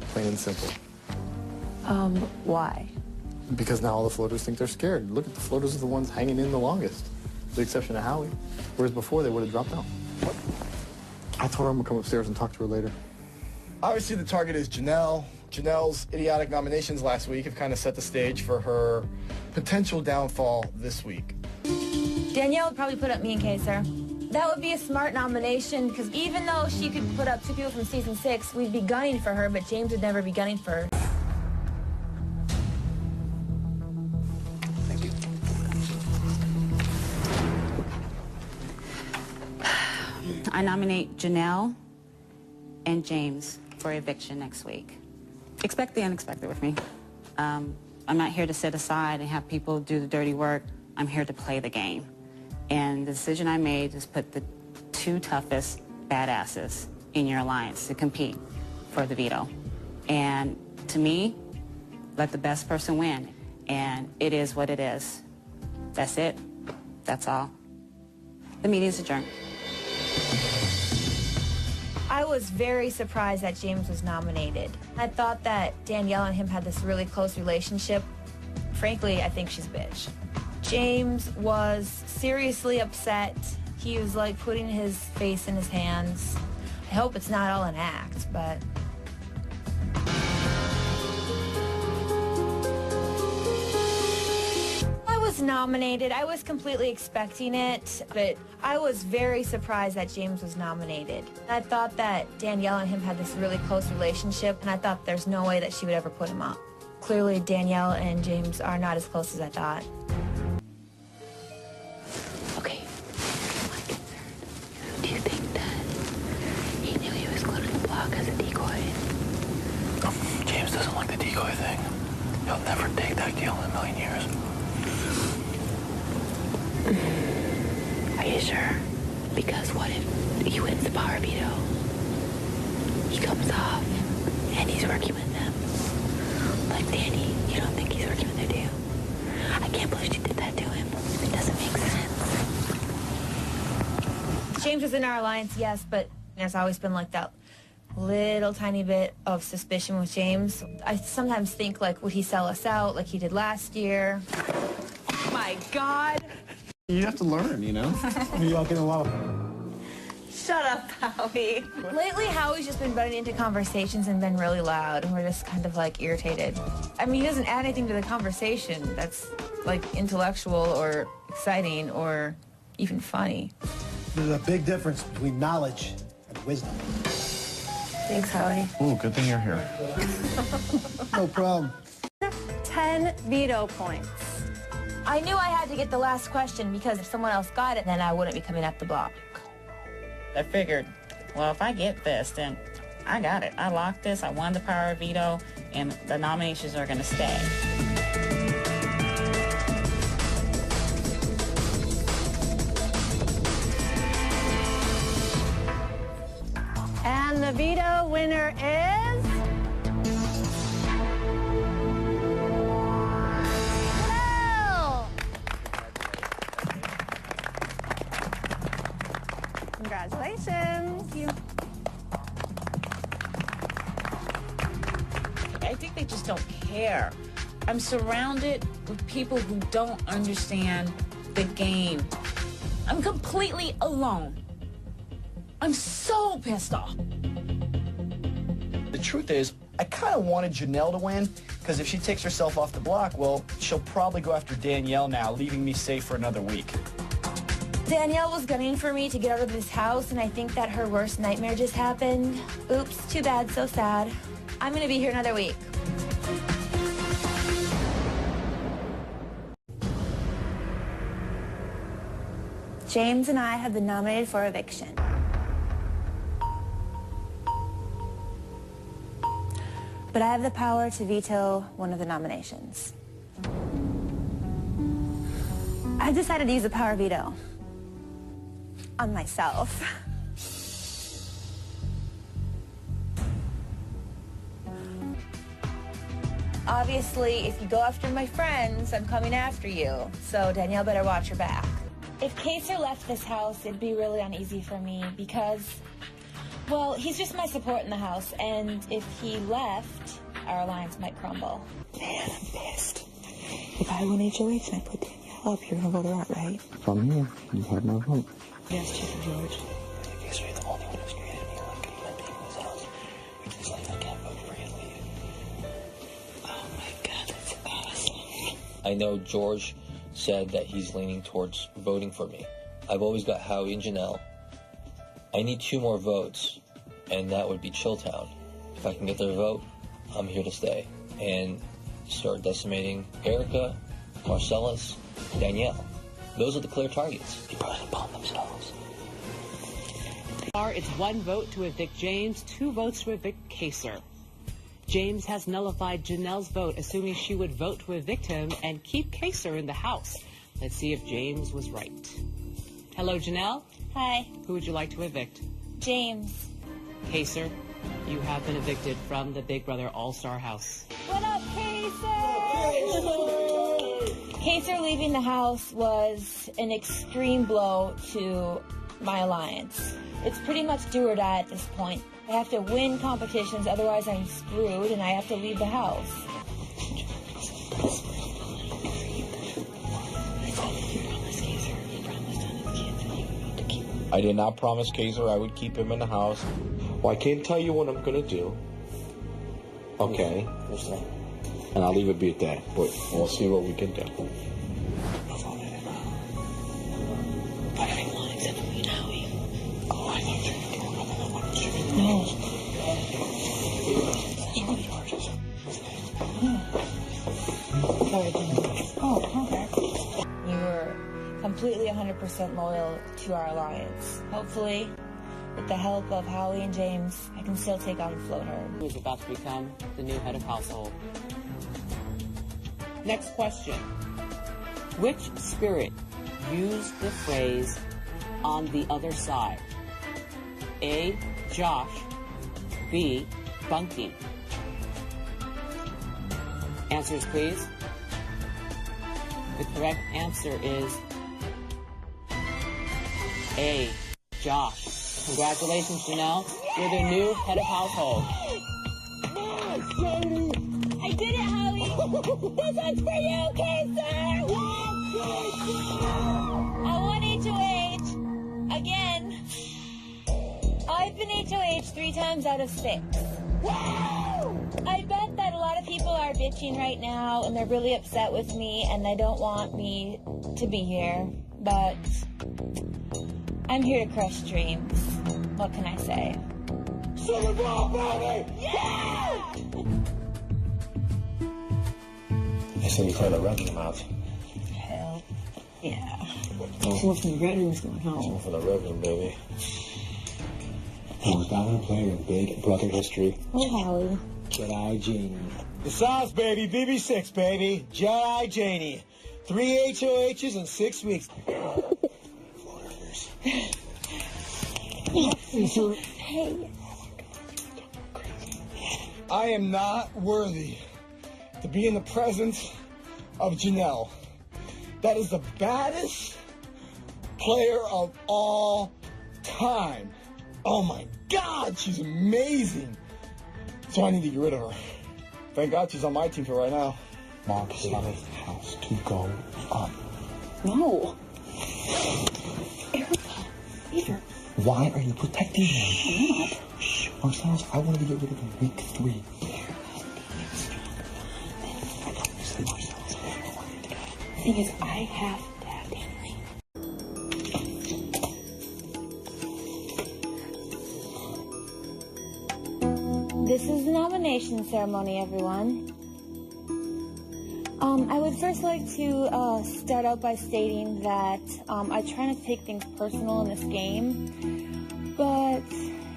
Plain and simple. Why? Because now all the floaters think they're scared. Look at the floaters are the ones hanging in the longest, with the exception of Howie. Whereas before, they would have dropped out. I told her I'm going to come upstairs and talk to her later. Obviously, the target is Janelle. Janelle's idiotic nominations last week have kind of set the stage for her potential downfall this week. Danielle would probably put up me and Kaser. That would be a smart nomination, because even though she could put up 2 people from season 6, we'd be gunning for her, but James would never be gunning for her. Thank you. I nominate Janelle and James for eviction next week. Expect the unexpected with me. I'm not here to sit aside and have people do the dirty work. I'm here to play the game. And the decision I made is put the 2 toughest badasses in your alliance to compete for the veto. And to me, let the best person win. And it is what it is. That's it. That's all. The meeting's adjourned. I was very surprised that James was nominated. I thought that Danielle and him had this really close relationship. Frankly, I think she's a bitch. James was seriously upset. He was like putting his face in his hands. I hope it's not all an act, but... I was nominated. I was completely expecting it, but I was very surprised that James was nominated. I thought that Danielle and him had this really close relationship, and I thought there's no way that she would ever put him up. Clearly, Danielle and James are not as close as I thought. Okay, here's my concern. Do you think that he knew he was glued to the block as a decoy? James doesn't like the decoy thing. He'll never take that deal in a million years. Are you sure? Because what if he wins the power veto? He comes off and he's working with them. Like Danny, you don't think he's working with her, do you? I can't believe she did that to him. It doesn't make sense. James was in our alliance, yes, but there's always been like that little tiny bit of suspicion with James. I sometimes think, like, would he sell us out like he did last year? Oh my God. You have to learn, you know? You all get a lot of... Shut up, Howie. Lately, Howie's just been butting into conversations and been really loud, and we're just kind of, like, irritated. I mean, he doesn't add anything to the conversation that's, like, intellectual or exciting or even funny. There's a big difference between knowledge and wisdom. Thanks, Howie. Ooh, good thing you're here. No problem. 10 veto points. I knew I had to get the last question because if someone else got it, then I wouldn't be coming up the block. I figured, well, if I get this, then I got it. I locked this, I won the power veto, and the nominations are going to stay. And the veto winner is... Janelle! Congratulations. Thank you. I think they just don't care. I'm surrounded with people who don't understand the game. I'm completely alone. I'm so pissed off. The truth is, I kind of wanted Janelle to win, because if she takes herself off the block, well, she'll probably go after Danielle now, leaving me safe for another week. Danielle was gunning for me to get out of this house, and I think that her worst nightmare just happened. Oops, too bad, so sad. I'm gonna be here another week. James and I have been nominated for eviction. But I have the power to veto one of the nominations. I've decided to use the power veto on myself. Obviously, if you go after my friends, I'm coming after you. So Danielle better watch her back. If Kaser left this house, it'd be really uneasy for me because, well, he's just my support in the house, and if he left, our alliance might crumble. Man, I'm pissed. If I win HOH and I put Danielle up, you're gonna vote her out, right? If I'm here, you have my vote. Yes, Chicken George. Because you're the only one who's created me like a living in this house. Which is like I can't vote for you. Oh my God, that's awesome. I know George said that he's leaning towards voting for me. I've always got Howie and Janelle. I need 2 more votes, and that would be Chilltown. If I can get their vote, I'm here to stay and start decimating Erica, Marcellus, Danielle. Those are the clear targets. They probably bomb themselves. It's 1 vote to evict James, 2 votes to evict Kaser. James has nullified Janelle's vote, assuming she would vote to evict him and keep Kaser in the house. Let's see if James was right. Hello, Janelle. Hi. Who would you like to evict? James. Kaser, you have been evicted from the Big Brother All-Star house. What up, Kaser? Kaser leaving the house was an extreme blow to my alliance. It's pretty much do or die at this point. I have to win competitions, otherwise I'm screwed, and I have to leave the house. I did not promise Kaser I would keep him in the house. Well, I can't tell you what I'm going to do. Okay. And I'll leave it be at that, but we'll see what we can do. No. Oh, okay. You were completely 100% loyal to our alliance. Hopefully, with the help of Howie and James, I can still take on Floater. Who's about to become the new head of household. Next question. Which spirit used the phrase on the other side? A, Josh. B, bunking. Answers, please. The correct answer is A, Josh. Congratulations, Janelle. You're the new head of household. I did it, Howie! This one's for you, Kaser! I won HOH again. I've been HOH 3 times out of 6. I bet that a lot of people are bitching right now and they're really upset with me and they don't want me to be here. But I'm here to crush dreams. What can I say? Super Bowl, baby! Yeah! I say you try to run them out. Hell yeah. Someone from the Red Room's going home. Someone from the Red Room, baby. Most dominant player in Big Brother history. Oh, Howie. Jedi Janie. The sauce, baby. BB6, baby. Jedi Janie. 3 HOHs in 6 weeks. Hey. I am not worthy to be in the presence of Janelle. That is the baddest player of all time. Oh my God, she's amazing. So I need to get rid of her. Thank God she's on my team for right now. Mom, tell this house to go up. No. Erica, Peter. Why are you protecting him? I'm not. Shh, Marcellus, I wanted to get rid of him week 3. The thing is, I have Daddy. This is the nomination ceremony, everyone. I would first like to start out by stating that I try not to take things personal in this game, but,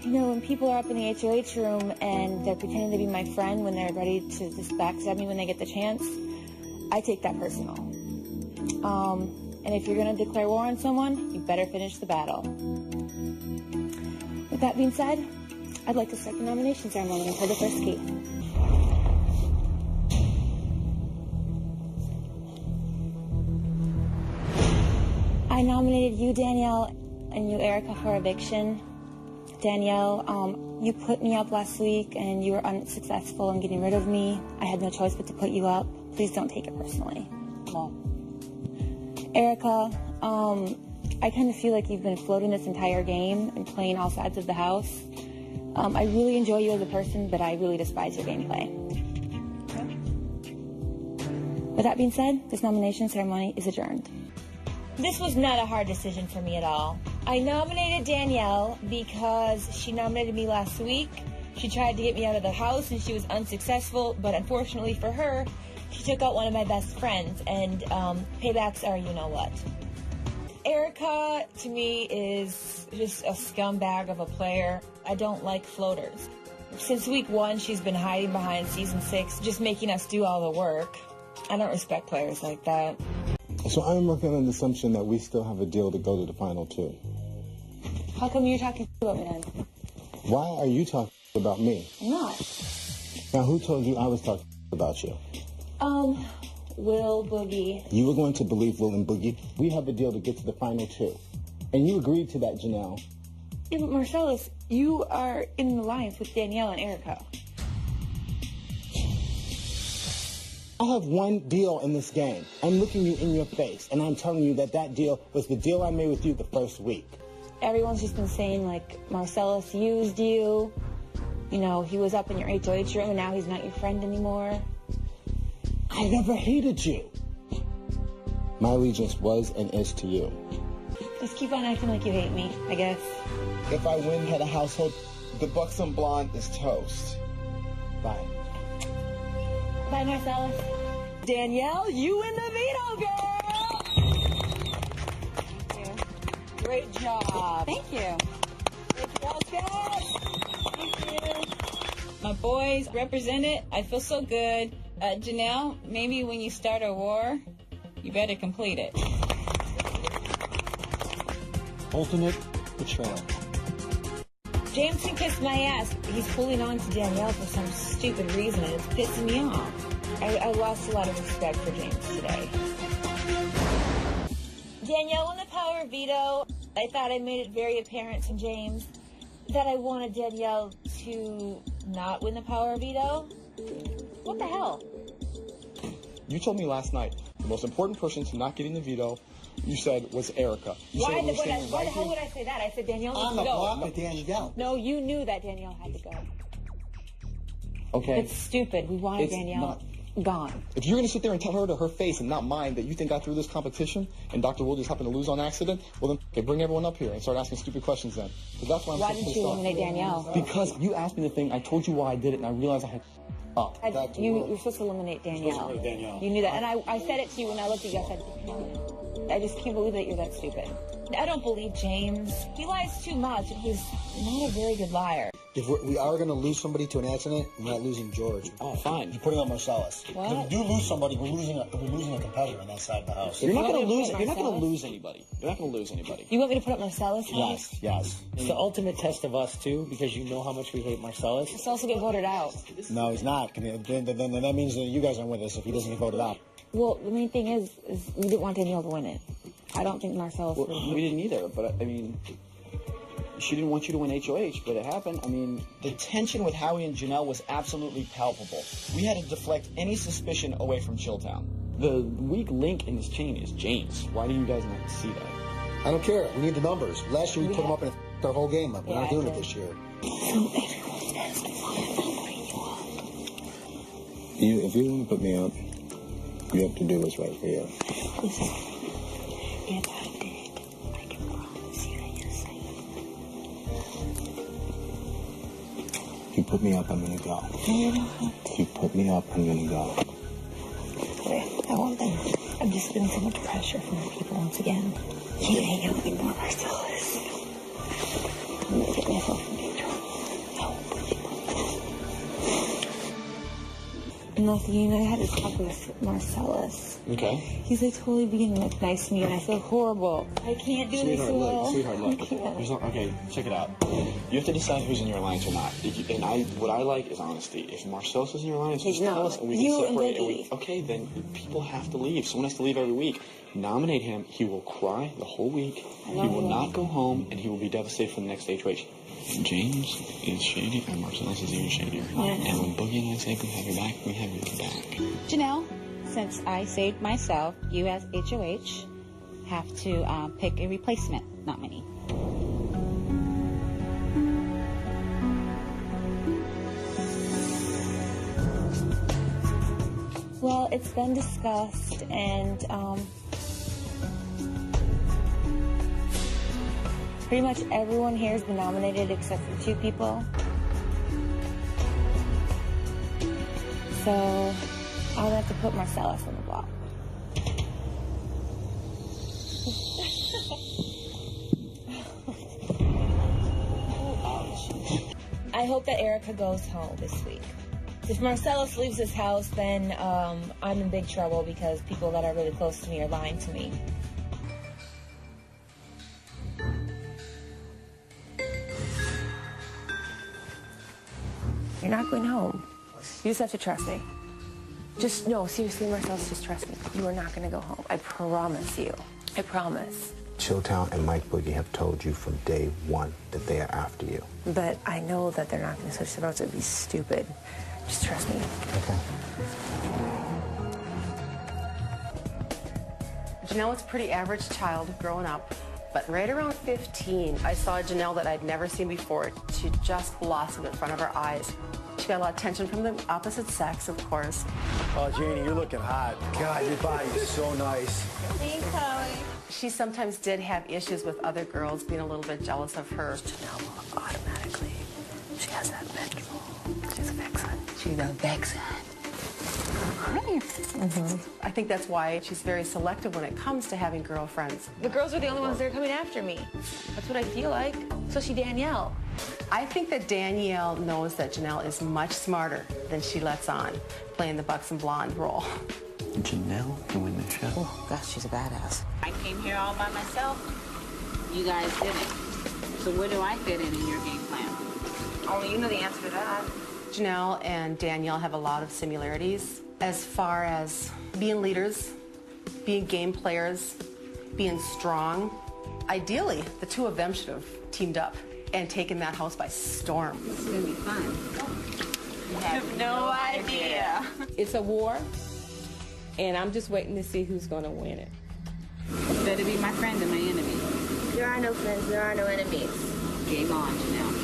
you know, when people are up in the HOH room and they're pretending to be my friend when they're ready to just backstab me when they get the chance, I take that personal. And if you're going to declare war on someone, you better finish the battle. With that being said, I'd like to start the nomination ceremony for the first key. I nominated you, Danielle, and you, Erica, for eviction. Danielle, you put me up last week and you were unsuccessful in getting rid of me. I had no choice but to put you up. Please don't take it personally. Erica, I kind of feel like you've been floating this entire game and playing all sides of the house. I really enjoy you as a person, but I really despise your gameplay. With that being said, this nomination ceremony is adjourned. This was not a hard decision for me at all. I nominated Danielle because she nominated me last week. She tried to get me out of the house and she was unsuccessful, but unfortunately for her, she took out one of my best friends, and paybacks are you-know-what. Erica, to me, is just a scumbag of a player. I don't like floaters. Since week 1, she's been hiding behind season 6, just making us do all the work. I don't respect players like that. So I'm working on the assumption that we still have a deal to go to the final 2. How come you're talking about me then? Why are you talking about me? I'm not. Now, who told you I was talking about you? Will, Boogie. You were going to believe Will and Boogie. We have a deal to get to the final two. And you agreed to that, Janelle. Yeah, but Marcellus, you are in an alliance with Danielle and Erica. I have one deal in this game. I'm looking you in your face, and I'm telling you that that deal was the deal I made with you the first week. Everyone's just been saying, like, Marcellus used you. You know, he was up in your HOH room, and now he's not your friend anymore. I never hated you. My allegiance was and is to you. Just keep on acting like you hate me, I guess. If I win head of household, the buxom blonde is toast. Bye. Bye, Marcellus. Danielle, you win the veto, girl! Thank you. Great job. Thank you. Great job, guys. Thank you. My boys represented. I feel so good. Janelle, maybe when you start a war, you better complete it. Ultimate betrayal. James can kiss my ass. He's pulling on to Danielle for some stupid reason, and it's pissing me off. I lost a lot of respect for James today. Danielle won the power veto. I thought I made it very apparent to James that I wanted Danielle to not win the power veto. What the hell? You told me last night the most important person to not getting the veto, you said, was Erica. Why the hell would I say that? I said Danielle needs to go. On the block with Danielle. No, you knew that Danielle had to go. Okay. It's stupid. We wanted It's Danielle gone. If you're going to sit there and tell her to her face and not mine that you think got through this competition and Dr. Will just happened to lose on accident, well then, okay, bring everyone up here and start asking stupid questions then. Because that's why I'm Why so didn't pissed you off. eliminate Danielle? Because you asked me the thing, I told you why I did it, and I realized I had up. You're supposed to eliminate Danielle. You knew that. And I said it to you when I looked at you. I said, I just can't believe that you're that stupid. I don't believe James. He lies too much, and he's not a very good liar. If we are going to lose somebody to an accident, we're not losing George. Oh, fine. You're putting on Marcellus. What? If we do lose somebody, we're losing a competitor on that side of the house. You're not going to lose. Marcellus? You're not going to lose anybody. You're not going to lose anybody. You want me to put up Marcellus? Yes. It's the ultimate test of us, too, because you know how much we hate Marcellus. Marcellus will get voted out. No, he's not. Then that means that you guys aren't with us if he doesn't get voted out. Well, the main thing is we didn't want Danielle to win it. I don't think Marcellus would. We didn't either, but I mean, she didn't want you to win HOH, but it happened. I mean, The tension with Howie and Janelle was absolutely palpable. We had to deflect any suspicion away from Chilltown. the weak link in this chain is James. Why do you guys not see that? I don't care. We need the numbers. Last year we put them up and it our whole game up. We're not doing it this year. If you want to put me up, you have to do what's right for you. If I did, I can promise you that you're safe. If you put me up, I'm gonna go. If you put me up, I'm gonna go. I won't then. I'm just feeling so much pressure from the people once again. I can't hang out anymore, Marcellus. I'm gonna get myself in big trouble. Nothing. I had to talk with Marcellus. Okay. He's like totally being like nice to me, and I feel horrible. I can't do this well. Sweetheart, look. Okay, check it out. You have to decide who's in your alliance or not. What I like is honesty. If Marcellus is in your alliance, just tell us, and we can separate. Okay, then people have to leave. Someone has to leave every week. Nominate him. He will cry the whole week. He will not go home, and he will be devastated for the next HOH. James is shady, and Marcellus is even shadier. And when Boogie and I say we have your back, we have your back. Janelle, since I saved myself, you as HOH have to pick a replacement nominee. Well, it's been discussed, and pretty much everyone here has been nominated except for 2 people. So I'm gonna have to put Marcellus on the block. I hope that Erica goes home this week. If Marcellus leaves this house, then I'm in big trouble because people that are really close to me are lying to me. You're not going home. You just have to trust me. Just, no, seriously, Marcellus, just trust me. You are not going to go home. I promise you. I promise. Chilltown and Mike Boogie have told you from day one that they are after you. But I know that they're not going to switch the votes. It would be stupid. Just trust me. Okay. Janelle was a pretty average child growing up, but right around 15, I saw Janelle that I'd never seen before. She just blossomed in front of our eyes. She got a lot of attention from the opposite sex, of course. Oh, Janie, you're looking hot. God, your body is so nice. Thanks, Holly. She sometimes did have issues with other girls being a little bit jealous of her. Janelle, automatically, she has that vengeful. She's a vixen. She's a vixen. I think that's why she's very selective when it comes to having girlfriends. The girls are the only ones that are coming after me. That's what I feel like. Especially Danielle. I think that Danielle knows that Janelle is much smarter than she lets on, playing the Buxom Blonde role. Janelle can win the show. Oh, gosh, she's a badass. I came here all by myself. You guys didn't. So where do I fit in your game plan? Only you know the answer to that. Janelle and Danielle have a lot of similarities as far as being leaders, being game players, being strong. Ideally, the two of them should have teamed up and taken that house by storm. This is gonna be fun. You have no idea. It's a war, and I'm just waiting to see who's gonna win it. You better be my friend and my enemy. There are no friends, there are no enemies. Game on, Janelle.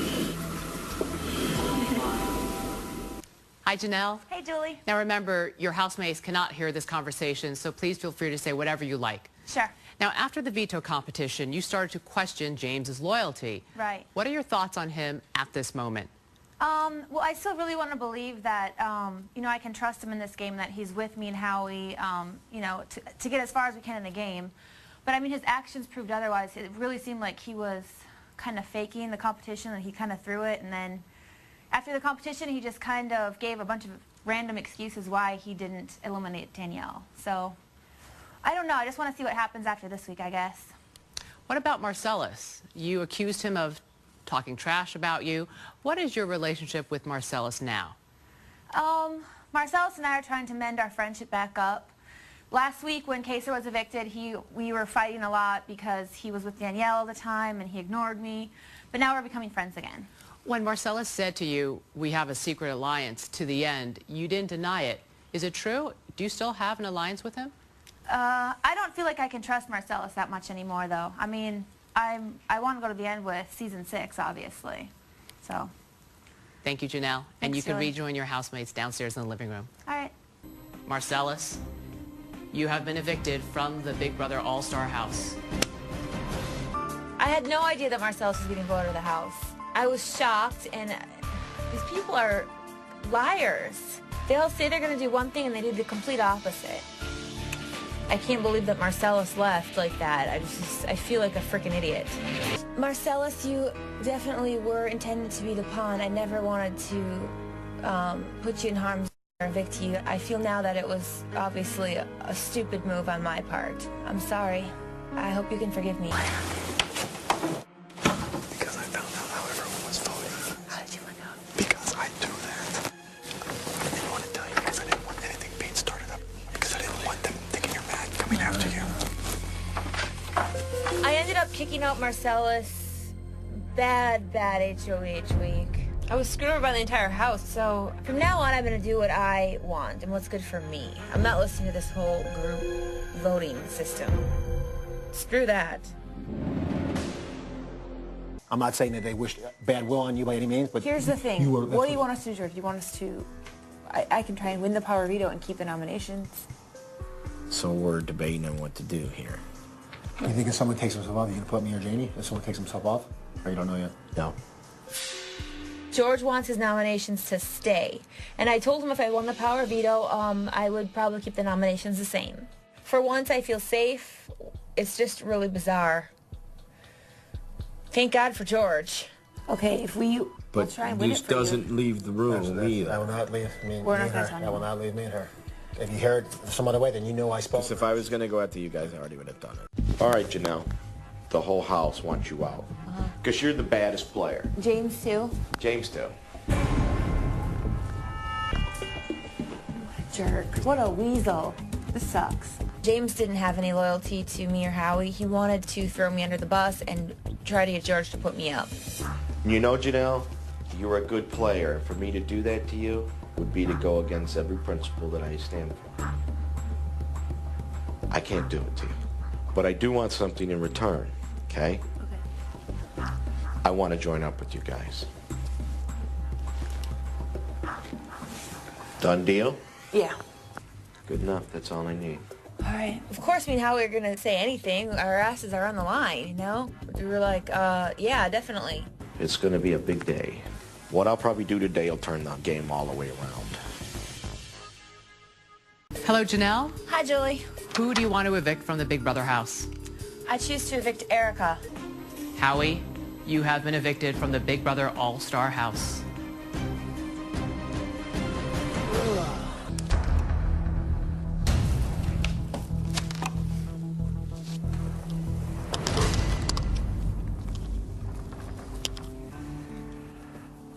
Hi, Janelle. Hey, Julie. Now remember, your housemates cannot hear this conversation, so please feel free to say whatever you like. Sure. Now, after the veto competition, you started to question James's loyalty. Right. What are your thoughts on him at this moment? Well, I still really want to believe that, you know, I can trust him in this game, that he's with me and Howie, you know, to get as far as we can in the game. But, I mean, his actions proved otherwise. It really seemed like he was kind of faking the competition, and he kind of threw it, and then after the competition, he just kind of gave a bunch of random excuses why he didn't eliminate Danielle. So, I don't know. I just want to see what happens after this week, I guess. What about Marcellus? You accused him of talking trash about you. What is your relationship with Marcellus now? Marcellus and I are trying to mend our friendship back up. Last week when Kaser was evicted, we were fighting a lot because he was with Danielle all the time and he ignored me. But now we're becoming friends again. When Marcellus said to you, we have a secret alliance to the end, you didn't deny it. Is it true? Do you still have an alliance with him? I don't feel like I can trust Marcellus that much anymore, though. I mean, I want to go to the end with season 6, obviously. So. Thank you, Janelle. And Thanks, you can Julie. rejoin your housemates downstairs in the living room. All right. Marcellus, you have been evicted from the Big Brother All-Star house. I had no idea that Marcellus was getting voted out of the house. I was shocked, and these people are liars. They all say they're going to do one thing, and they do the complete opposite. I can't believe that Marcellus left like that. I feel like a freaking idiot. Marcellus, you definitely were intended to be the pawn. I never wanted to put you in harm's way or evict you. I feel now that it was obviously a stupid move on my part. I'm sorry. I hope you can forgive me. Because I found out how everyone was voting. How did you find out? Because I do that. I didn't want to tell you because I didn't want anything being started up. Because I didn't want them thinking you're mad coming after you. I ended up kicking out Marcellus. Bad HOH week. I was screwed over by the entire house, so from now on I'm going to do what I want and what's good for me. I'm not listening to this whole group voting system. Screw that. I'm not saying that they wish bad will on you by any means, but Here's the thing. you were, What do you want us to do, George? Do you want us to... I can try and win the power veto and keep the nominations. So we're debating on what to do here. You think if someone takes himself off, you can put me or Janie? If someone takes himself off? Or you don't know yet? No. George wants his nominations to stay. And I told him if I won the power veto, I would probably keep the nominations the same. For once, I feel safe. It's just really bizarre. Thank God for George. Okay, if we... But Deuce doesn't leave the room either. I will not leave me, We're me not and gonna her. tell I will him. not leave me and her. If you heard some other way, then you know I spoke. Because if I was going to go after you guys, I already would have done it. All right, Janelle. The whole house wants you out. Because you're the baddest player. James, too. James, too. Jerk. What a weasel. This sucks. James didn't have any loyalty to me or Howie. He wanted to throw me under the bus and try to get George to put me up. You know, Janelle, you're a good player. For me to do that to you would be to go against every principle that I stand for. I can't do it to you. But I do want something in return, okay? Okay. I want to join up with you guys. Done deal? Yeah. Good enough. That's all I need. All right. Of course, me and Howie are going to say anything. Our asses are on the line, you know? We were like, yeah, definitely. It's going to be a big day. What I'll probably do today will turn the game all the way around. Hello, Janelle. Hi, Julie. Who do you want to evict from the Big Brother house? I choose to evict Erica. Howie, you have been evicted from the Big Brother All-Star house.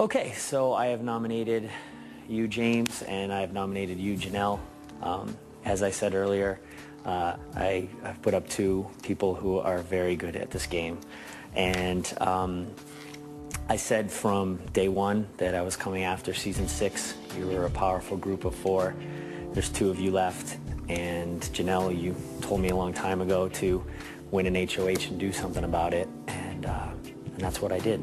Okay, so I have nominated you, James, and I have nominated you, Janelle. As I said earlier, I've put up 2 people who are very good at this game. And I said from day 1 that I was coming after season 6. You were a powerful group of 4. There's 2 of you left. And Janelle, you told me a long time ago to win an HOH and do something about it. And that's what I did.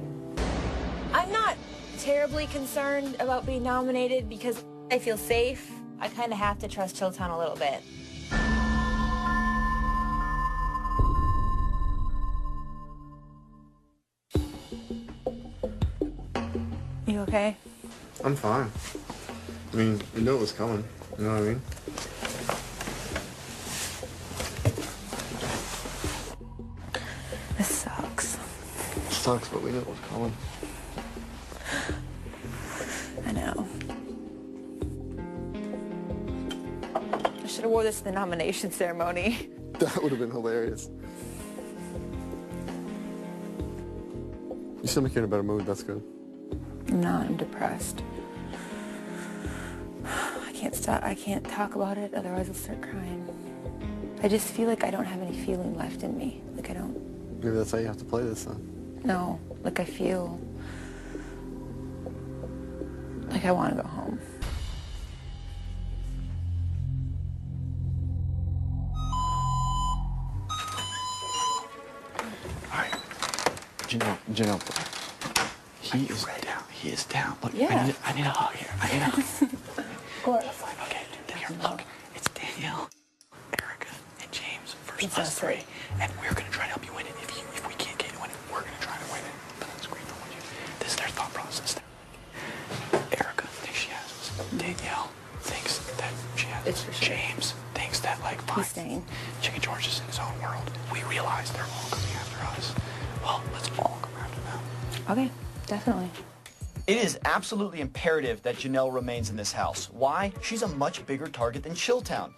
I'm not terribly concerned about being nominated because I feel safe. I kind of have to trust Chilltown a little bit. You okay? I'm fine. I mean, you knew it was coming. You know what I mean? This sucks. It sucks, but we knew it was coming. I know. I should have wore this to the nomination ceremony. That would have been hilarious. You still make you in a better mood, that's good. I'm not, I'm depressed. I can't talk about it, otherwise I'll start crying. I just feel like I don't have any feeling left in me. Like I don't... Maybe that's how you have to play this then. No, like I feel... like I want to go home. Alright. Janelle. He is down. He is down. Look, Yeah. I need a hug here. I need a hug. Of course. Okay, here, look. It's Danielle, Erica, and James versus us 3. And we're going to try to help you win it. If we can't get you win it, we're going to try to win it. But that's great for you. This is their thought process. Erica thinks she has us. Danielle thinks that she has us. James thinks that, like, fine. Chicken George is in his own world. We realize they're all coming after us. Well, let's all come after them. Okay, definitely. It is absolutely imperative that Janelle remains in this house. Why? She's a much bigger target than Chilltown.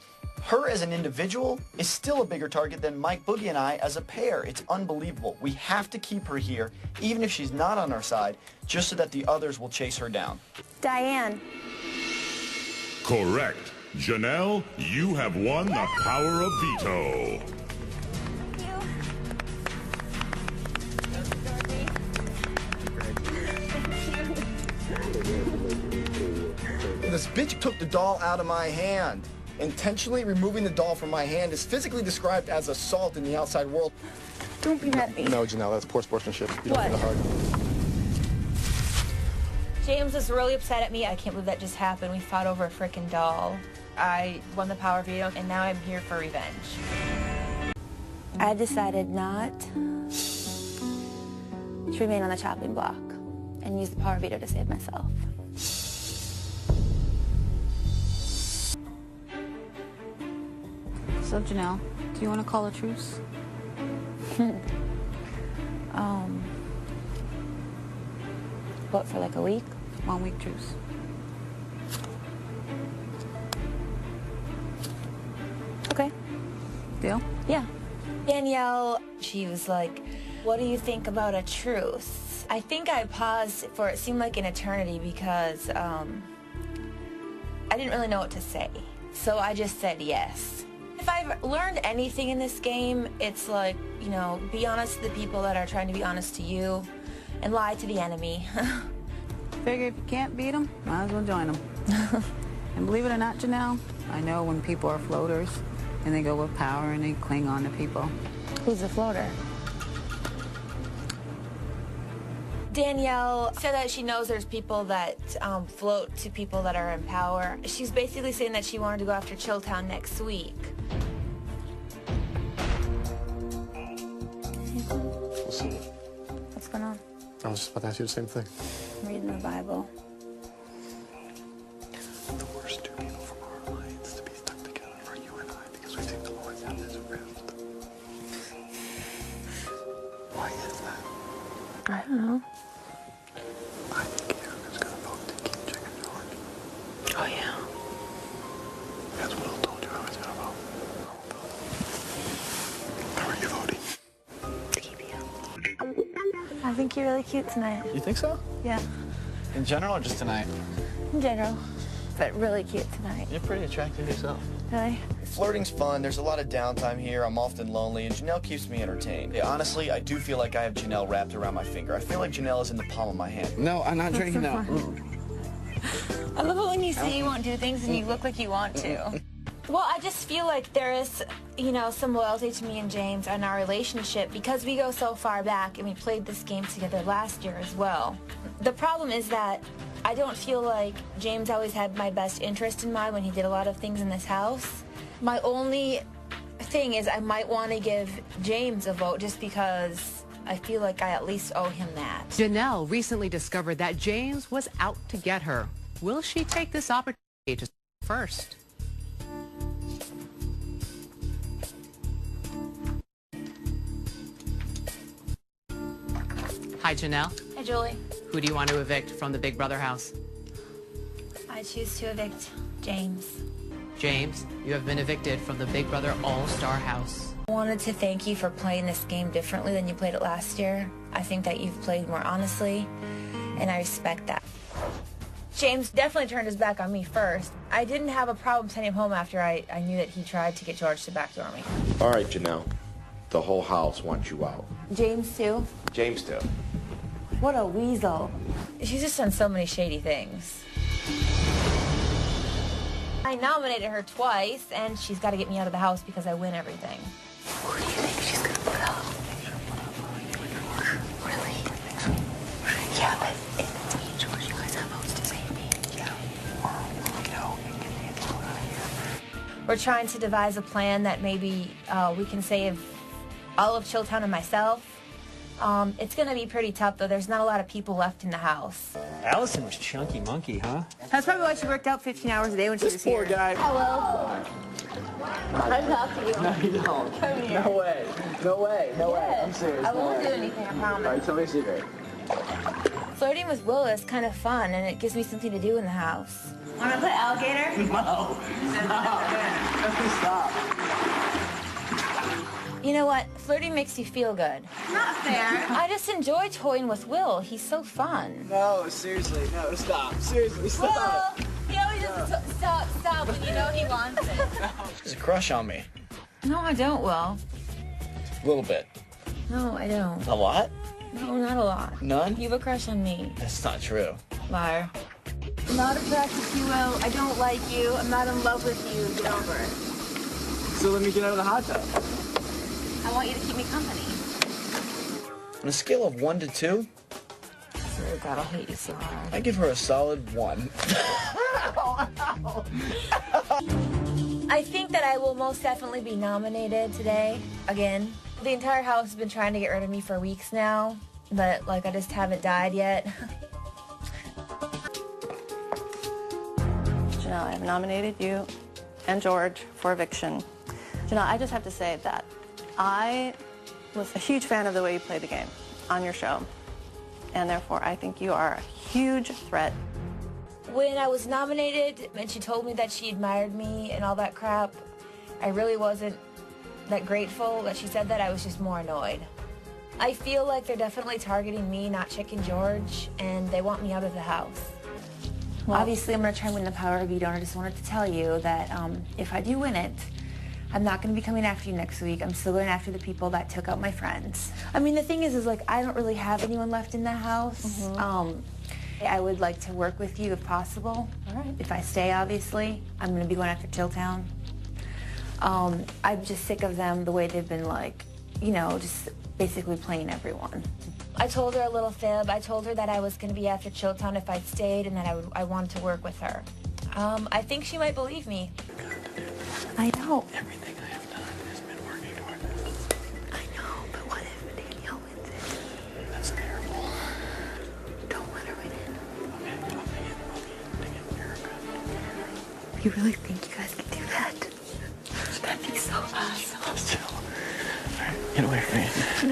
Her as an individual is still a bigger target than Mike Boogie and I as a pair. It's unbelievable. We have to keep her here, even if she's not on our side, just so that the others will chase her down. Diane. Correct. Janelle, you have won the power of veto. This bitch took the doll out of my hand. Intentionally removing the doll from my hand is physically described as assault in the outside world. Don't be mad at me. No, Janelle, that's poor sportsmanship. You don't What? need to hug. James was really upset at me. I can't believe that just happened. We fought over a frickin' doll. I won the power veto, and now I'm here for revenge. I decided not to remain on the chopping block and use the power veto to save myself. So, Janelle, do you want to call a truce? What, for like a week? 1 week truce. Okay. Deal? Yeah. Danielle, she was like, what do you think about a truce? I think I paused for it seemed like an eternity because I didn't really know what to say. So I just said yes. If I've learned anything in this game, it's like, you know, be honest to the people that are trying to be honest to you and lie to the enemy. Figure if you can't beat them, might as well join them. And believe it or not, Janelle, I know when people are floaters and they go with power and they cling on to people. Who's a floater? Danielle said that she knows there's people that float to people that are in power. She's basically saying that she wanted to go after Chilltown next week. We'll see. What's going on? I was just about to ask you the same thing. I'm reading the Bible. The worst two people from our alliance to be stuck together are you and I, because we think the Lord has this rift. Why is that? I don't know. I think Erica's gonna vote to keep Chicken George. Oh, yeah. That's what I told you I was gonna vote. How are you voting? To keep you. I think you're really cute tonight. You think so? Yeah, In general or just tonight? in general. But really cute tonight. You're pretty attractive yourself. Really? Flirting's fun, there's a lot of downtime here, I'm often lonely, and Janelle keeps me entertained. Yeah, honestly, I do feel like I have Janelle wrapped around my finger. I feel like Janelle is in the palm of my hand. No, I'm not drinking now. I love it when you say you won't do things and you look like you want to. Well, I just feel like there is, you know, some loyalty to me and James and our relationship because we go so far back and we played this game together last year as well. The problem is that I don't feel like James always had my best interest in mind when he did a lot of things in this house. My only thing is I might want to give James a vote just because I feel like I at least owe him that. Janelle recently discovered that James was out to get her. Will she take this opportunity to first? Hi, Janelle. Hi, Julie. Who do you want to evict from the Big Brother house? I choose to evict James. James, you have been evicted from the Big Brother All-Star house. I wanted to thank you for playing this game differently than you played it last year. I think that you've played more honestly, and I respect that. James definitely turned his back on me first. I didn't have a problem sending him home after I knew that he tried to get George to backdoor me. All right, Janelle. The whole house wants you out. James, too? James too. What a weasel. She's just done so many shady things. I nominated her twice, and she's got to get me out of the house because I win everything. Who do you think she's gonna put up? Really? Yeah, but if me and George, you guys have votes to save me. Yeah. Or, you know, get me out of here. We're trying to devise a plan that maybe we can save all of Chilltown and myself. It's going to be pretty tough, though. There's not a lot of people left in the house. Allison was chunky monkey, huh? That's probably why she worked out 15 hours a day when she was here. Poor guy. Hello. I talk to you. No, you don't. Come here. No way. No way. No way. I'm serious. I won't do anything, I promise. All right, tell me a secret. Flirting with Will is kind of fun, and it gives me something to do in the house. Want to play alligator? No. Stop. You know what? Flirting makes you feel good. Not fair. I just enjoy toying with Will. He's so fun. No, seriously. No, stop. Seriously, stop. Will, he always just stop when you know he wants it. There's a crush on me. No, I don't, Will. A little bit. No, I don't. A lot? No, not a lot. None? You have a crush on me. That's not true. Liar. I'm not attracted to you, Will. I don't like you. I'm not in love with you. Get over it. So let me get out of the hot tub. I want you to keep me company. On a scale of 1 to 2, Oh, God, I'll hate you so hard. I give her a solid 1. I think that I will most definitely be nominated today, again. The entire house has been trying to get rid of me for weeks now, but, like, I just haven't died yet. Janelle, I have nominated you and George for eviction. Janelle, I just have to say that I was a huge fan of the way you played the game on your show, and therefore I think you are a huge threat. When I was nominated and she told me that she admired me and all that crap, I really wasn't that grateful that she said that. I was just more annoyed. I feel like they're definitely targeting me, not Chicken George, and they want me out of the house. Obviously, I'm going to try and win the power of veto, and I just wanted to tell you that if I do win it, I'm not going to be coming after you next week. I'm still going after the people that took out my friends. I mean, the thing is like, I don't really have anyone left in the house. I would like to work with you if possible. All right. If I stay, obviously, I'm going to be going after Chilltown. I'm just sick of them, the way they've been like, you know, just basically playing everyone. I told her a little fib. I told her that I was going to be after Chilltown if I stayed and that I wanted to work with her. I think she might believe me. I know. Everything I have done has been working toward this. I know, but what if Danielle wins it? That's terrible. Don't let her win it. Okay, I'll take it, Erica. You really think you guys can do that? That'd be so awesome. Let's chill. All right, get away from me.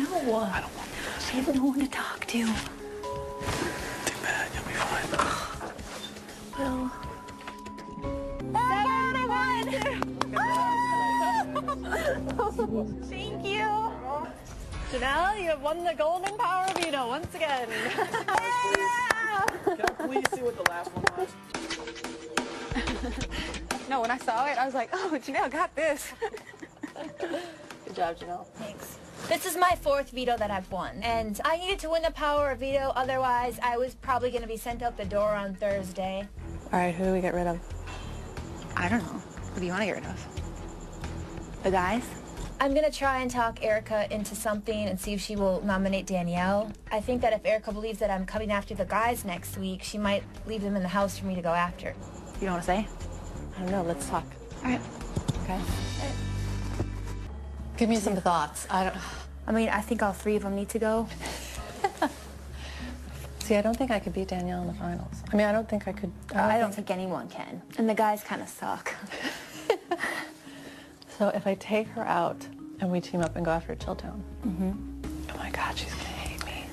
No. I don't want this. I have no one to talk to. Too bad, you'll be fine. Well. Thank you. Janelle, you have won the golden power veto once again. Can I please see what the last one was? No, when I saw it, I was like, oh, Janelle got this. Good job, Janelle. Thanks. This is my 4th veto that I've won, and I needed to win the power of veto, otherwise I was probably going to be sent out the door on Thursday. All right, who do we get rid of? I don't know. Who do you want to get rid of? The guys? I'm going to try and talk Erica into something and see if she will nominate Danielle. I think that if Erica believes that I'm coming after the guys next week, she might leave them in the house for me to go after. You know what to say? I don't know. Let's talk. All right. Okay. Give me some thoughts. I mean, I think all 3 of them need to go. See, I don't think I could beat Danielle in the finals. I mean, I don't think I could. I don't think anyone can. And the guys kind of suck. So if I take her out and we team up and go after Chilltown, oh my God, she's gonna hate me.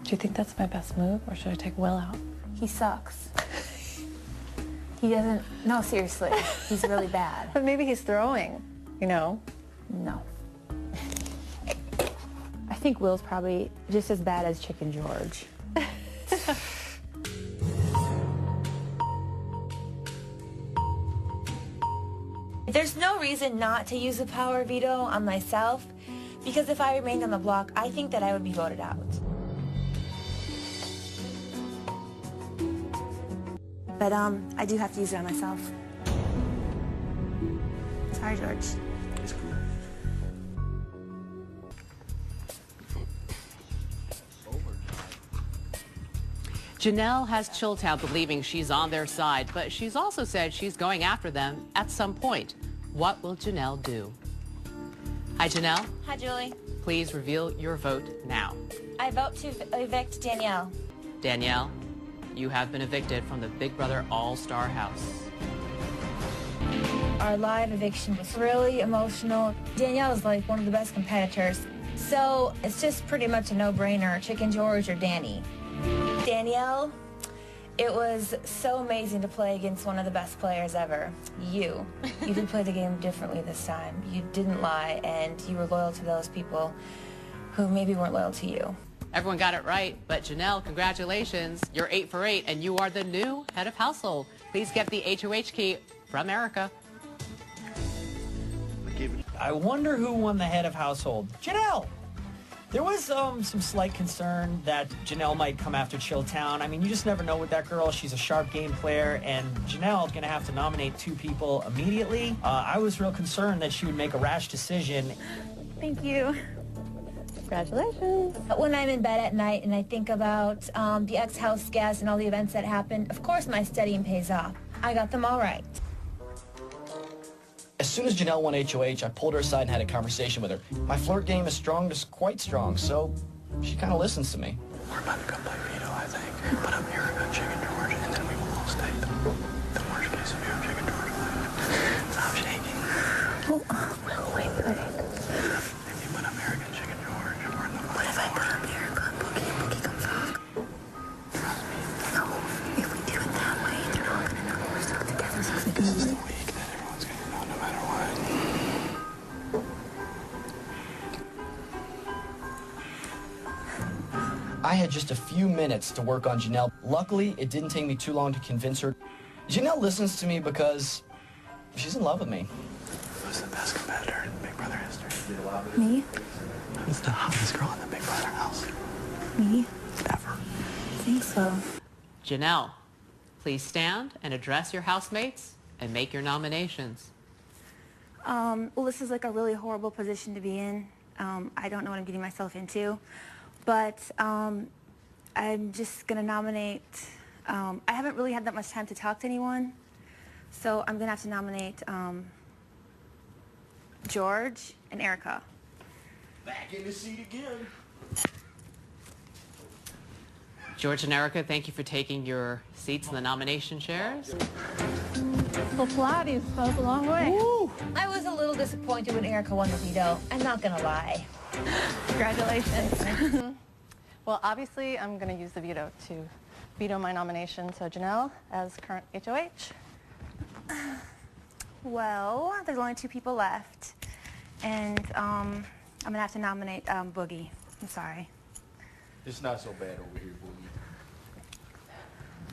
Do you think that's my best move, or should I take Will out? He sucks. He doesn't. No, seriously, he's really bad. But maybe he's throwing. You know? No. I think Will's probably just as bad as Chicken George. There's no reason not to use a power veto on myself, because if I remained on the block, I think that I would be voted out. But I do have to use it on myself. Sorry, George. It's cool. Janelle has Chilltown believing she's on their side, but she's also said she's going after them at some point. What will Janelle do? Hi, Janelle. Hi, Julie. Please reveal your vote now. I vote to evict Danielle. Danielle, you have been evicted from the Big Brother All-Star House. Our live eviction was really emotional. Danielle is like one of the best competitors. So it's just pretty much a no-brainer, Chicken George or Danny. Danielle, it was so amazing to play against one of the best players ever. You did play the game differently this time. You didn't lie, and you were loyal to those people who maybe weren't loyal to you. Everyone got it right, but Janelle, congratulations. You're 8 for 8, and you are the new head of household. Please get the HOH key from Erica. I wonder who won the head of household. Janelle! There was some slight concern that Janelle might come after Chilltown. I mean, you just never know with that girl. She's a sharp game player, and Janelle's going to have to nominate 2 people immediately. I was real concerned that she would make a rash decision. Thank you. Congratulations. When I'm in bed at night and I think about the ex-house guests and all the events that happened, of course my studying pays off. I got them all right. As soon as Janelle won HOH, I pulled her aside and had a conversation with her. My flirt game is strong, just quite strong, so she kind of listens to me. We're about to go play veto, I think. But I'm Erica, Chicken George, and then we will all stay. The worst case scenario, Chicken George wins. Stop shaking. Wait. If you put up Erica and Chicken George, we're in the What if I put up Erica and Boogie comes off? Trust me. No, if we do it that way, they're not going to know we're stuck together. This is the week that everyone's going to know no matter what. I I had just a few minutes to work on Janelle. Luckily, it didn't take me too long to convince her. Janelle listens to me because she's in love with me. Who's the best competitor in Big Brother history? Me? Who's the hottest girl in the Big Brother house? Me? Ever. I think so. Janelle, please stand and address your housemates and make your nominations. Well, this is like a really horrible position to be in. I don't know what I'm getting myself into, but I'm just going to nominate, I haven't really had that much time to talk to anyone, so I'm going to have to nominate George and Erica. Back in the seat again. George and Erica, thank you for taking your seats in the nomination chairs. Well, Pilates goes a long way. Woo. I was a little disappointed when Erica won the veto. I'm not gonna lie. Congratulations. Well, obviously, I'm going to use the veto to veto my nomination. So, Janelle, as current HOH. Well, there's only 2 people left, and I'm going to have to nominate Boogie. I'm sorry. It's not so bad over here,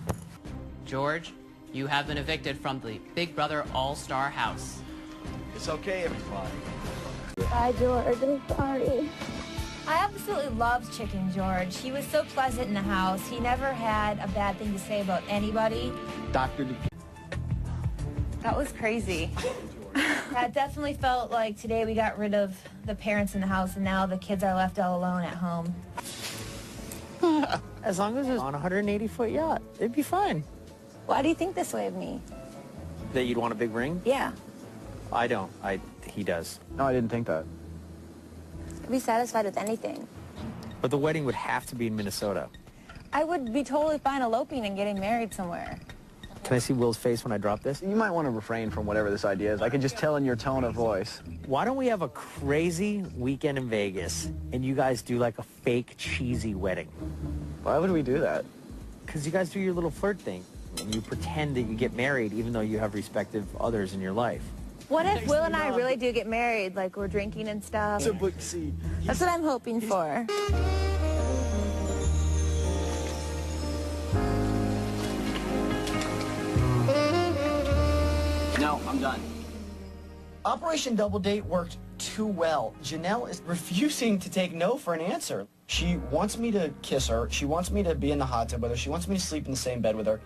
Boogie. George, you have been evicted from the Big Brother All-Star House. It's okay, everybody. Bye, George. I'm sorry. I absolutely loved Chicken George. He was so pleasant in the house. He never had a bad thing to say about anybody. Dr. That was crazy. That definitely felt like today we got rid of the parents in the house and now the kids are left all alone at home. As long as it's on a 180-foot yacht, it'd be fine. Why do you think this way of me? That you'd want a big ring? Yeah. I don't. He does. No, I didn't think that. I'd be satisfied with anything. But the wedding would have to be in Minnesota. I would be totally fine eloping and getting married somewhere. Can I see Will's face when I drop this? You might want to refrain from whatever this idea is. I can just tell in your tone of voice. Why don't we have a crazy weekend in Vegas and you guys do like a fake cheesy wedding? Why would we do that? Because you guys do your little flirt thing and you pretend that you get married even though you have respective others in your life. What if Will and I really do get married, like we're drinking and stuff? That's what I'm hoping for. No, I'm done. Operation Double Date worked too well. Janelle is refusing to take no for an answer. She wants me to kiss her. She wants me to be in the hot tub with her. She wants me to sleep in the same bed with her.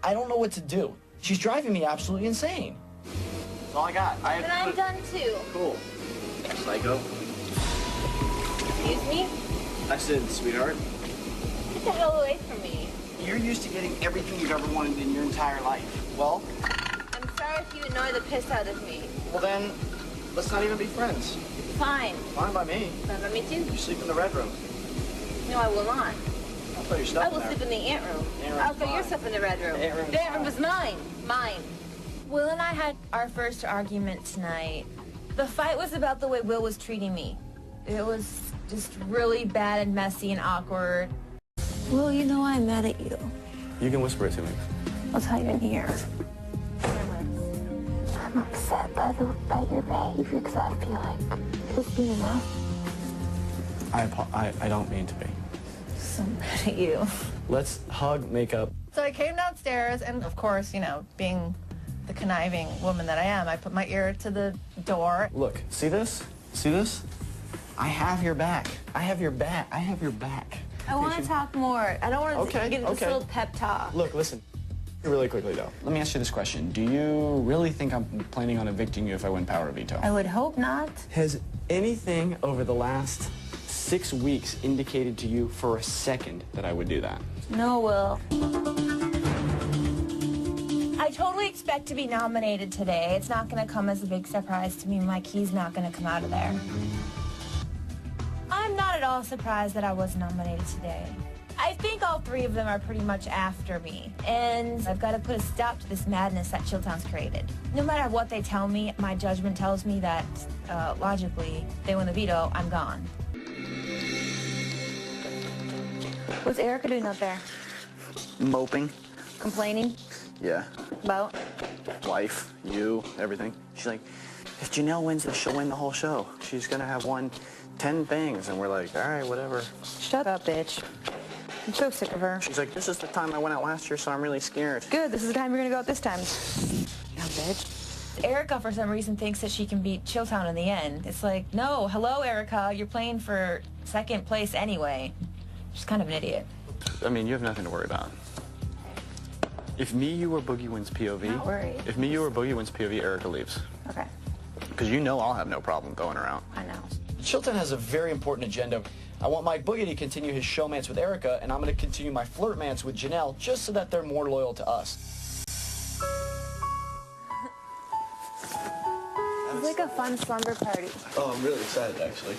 I don't know what to do. She's driving me absolutely insane. That's all I got. And I'm done too. Cool. Psycho. Excuse me? I said, sweetheart. Get the hell away from me. You're used to getting everything you've ever wanted in your entire life. Well, I'm sorry if you annoy the piss out of me. Well then, let's not even be friends. Fine. Fine by me. Fine by me too. You sleep in the red room. No, I will not. I'll throw your stuff I in will there. sleep in the ant room. The ant room's I'll throw your mine. stuff in the red room. The ant room's The ant room mine. is mine. Mine. Will and I had our first argument tonight. The fight was about the way Will was treating me. It was just really bad and messy and awkward. Will, you know I'm mad at you. You can whisper it to me. I'll tell you in here. I'm upset by your behavior because I feel like it's been enough. I don't mean to be. So mad at you. Let's hug, make up. So I came downstairs, and of course, you know, being the conniving woman that I am, I put my ear to the door. Look, see this? See this? I have your back. I have your back. I have your back. I want to talk more. I don't want to get into this little pep talk. Look, listen. Really quickly, though. Let me ask you this question. Do you really think I'm planning on evicting you if I win power veto? I would hope not. Has anything over the last 6 weeks indicated to you for a second that I would do that? No, Will. I totally expect to be nominated today. It's not going to come as a big surprise to me. My key's not going to come out of there. I'm not at all surprised that I was nominated today. I think all 3 of them are pretty much after me, and I've got to put a stop to this madness that Chilltown's created. No matter what they tell me, my judgment tells me that, logically, they win the veto, I'm gone. What's Erica doing out there? Moping. Complaining? Yeah. About? Life, you, everything. She's like, if Janelle wins, she'll win the whole show. She's gonna have won 10 things, and we're like, all right, whatever. Shut up, bitch. I'm so sick of her. She's like, this is the time I went out last year, so I'm really scared. Good, this is the time you're gonna go out this time. Dumb bitch. Erica, for some reason, thinks that she can beat Chilltown in the end. It's like, no, hello, Erica, you're playing for second place anyway. She's kind of an idiot. I mean, you have nothing to worry about. If me, you, or Boogie wins POV, Not worried. if me, you, or Boogie wins POV, Erica leaves. Okay. Because you know I'll have no problem going around. I know. Chilltown has a very important agenda. I want Mike Boogie to continue his showmance with Erica, and I'm going to continue my flirtmance with Janelle, just so that they're more loyal to us. It's like a fun slumber party. Oh, I'm really excited, actually.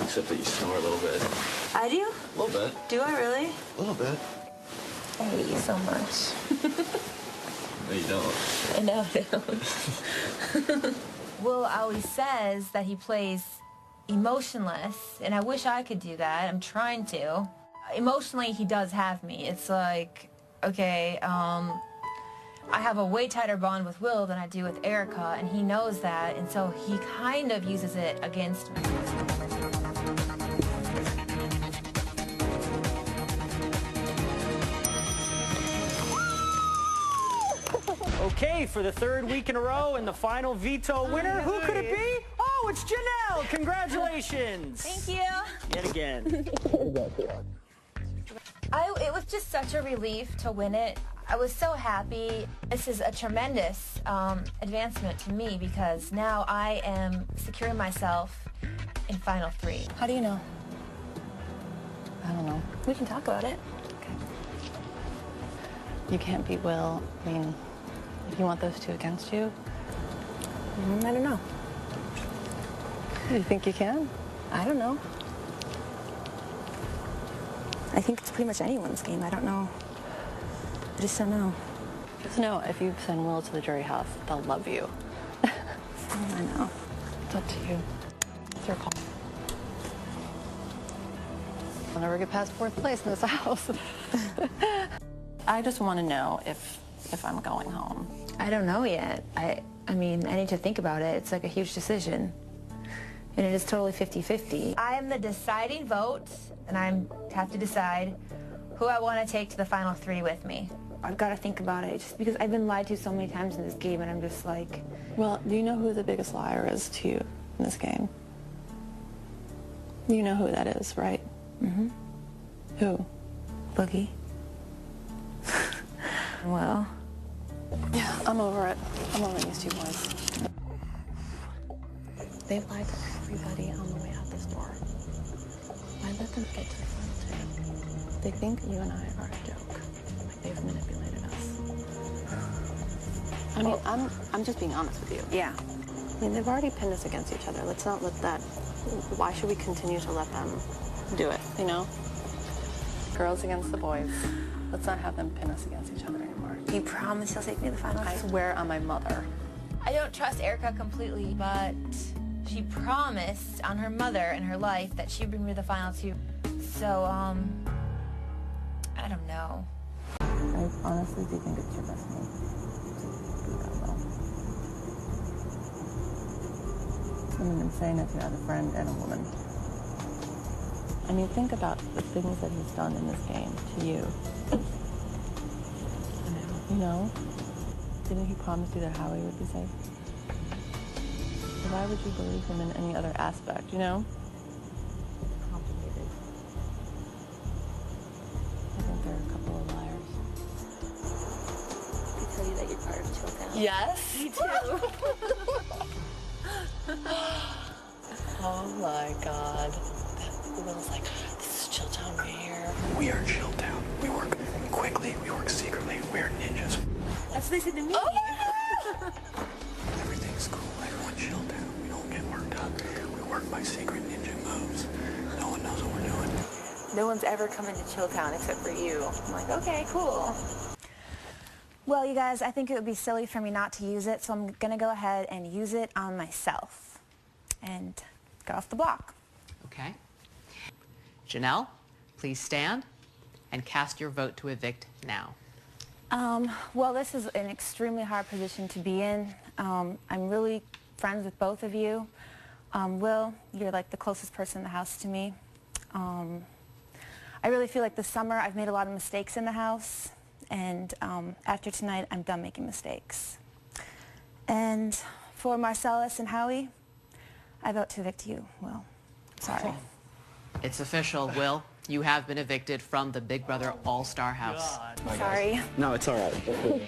Except that you snore a little bit. I do? A little bit. Do I really? A little bit. I hate you so much. No, you don't. I know I don't. Will always says that he plays emotionless, and I wish I could do that. I'm trying to. Emotionally, he does have me. It's like, okay, I have a way tighter bond with Will than I do with Erica, and he knows that, and so he kind of uses it against me. Okay, for the third week in a row and the final veto winner, who could it be? Oh, it's Janelle! Congratulations! Thank you. Yet again. It was just such a relief to win it. I was so happy. This is a tremendous advancement to me because now I am securing myself in Final 3. How do you know? I don't know. We can talk about it. You can't beat Will. I mean, if you want those two against you. I don't know. You think you can? I don't know. I think it's pretty much anyone's game. I don't know. I just don't know. Just know if you send Will to the jury house, they'll love you. I know. It's up to you. It's your call. I'll never get past fourth place in this house. I just want to know if I'm going home. I don't know yet. I mean, I need to think about it. It's like a huge decision. And it is totally 50-50. I am the deciding vote, and I have to decide who I want to take to the Final 3 with me. I've got to think about it, just because I've been lied to so many times in this game, and I'm just like... Well, do you know who the biggest liar is to you in this game? You know who that is, right? Mm-hmm. Who? Boogie. Well... Yeah, I'm over it. I'm over these two boys. They lied to everybody on the way out this door. Why let them get to the final take? They think you and I are a joke. Like they've manipulated us. I mean, I'm just being honest with you. Yeah. I mean, they've already pinned us against each other. Let's not let that... Why should we continue to let them do it, you know? Girls against the boys. Let's not have them pin us against each other anymore. You promise you'll take me to the final? I swear on my mother. I don't trust Erica completely, but she promised on her mother and her life that she'd bring me to the final 2. So, I don't know. I honestly do think it's your best move to do that well. I mean, I'm saying it to you as a friend and a woman. I mean, think about the things that he's done in this game to you. You know? Didn't he promise you that Howie would be safe? So why would you believe him in any other aspect, you know? Complicated. I think there are a couple of liars. I tell you that you're part of Chilltown. Yes? Me too. Oh my God. Will's like, this is Chilltown right here. We are Chilltown. We work quickly. We work secretly. We are ninjas. That's what they said to me. Oh, Everything's cool. Everyone Chilltown. We don't get worked up. We work by secret ninja moves. No one knows what we're doing. No one's ever come into Chilltown except for you. I'm like, okay, cool. Well, you guys, I think it would be silly for me not to use it, so I'm going to go ahead and use it on myself and get off the block. Okay. Janelle, please stand and cast your vote to evict now. Well, this is an extremely hard position to be in. I'm really friends with both of you. Will, you're like the closest person in the house to me. I I really feel like this summer I've made a lot of mistakes in the house, and after tonight I'm done making mistakes. And for Marcellus and Howie, I vote to evict you, Will. Sorry. It's official, Will. You have been evicted from the Big Brother All-Star House. Sorry. No, it's all right.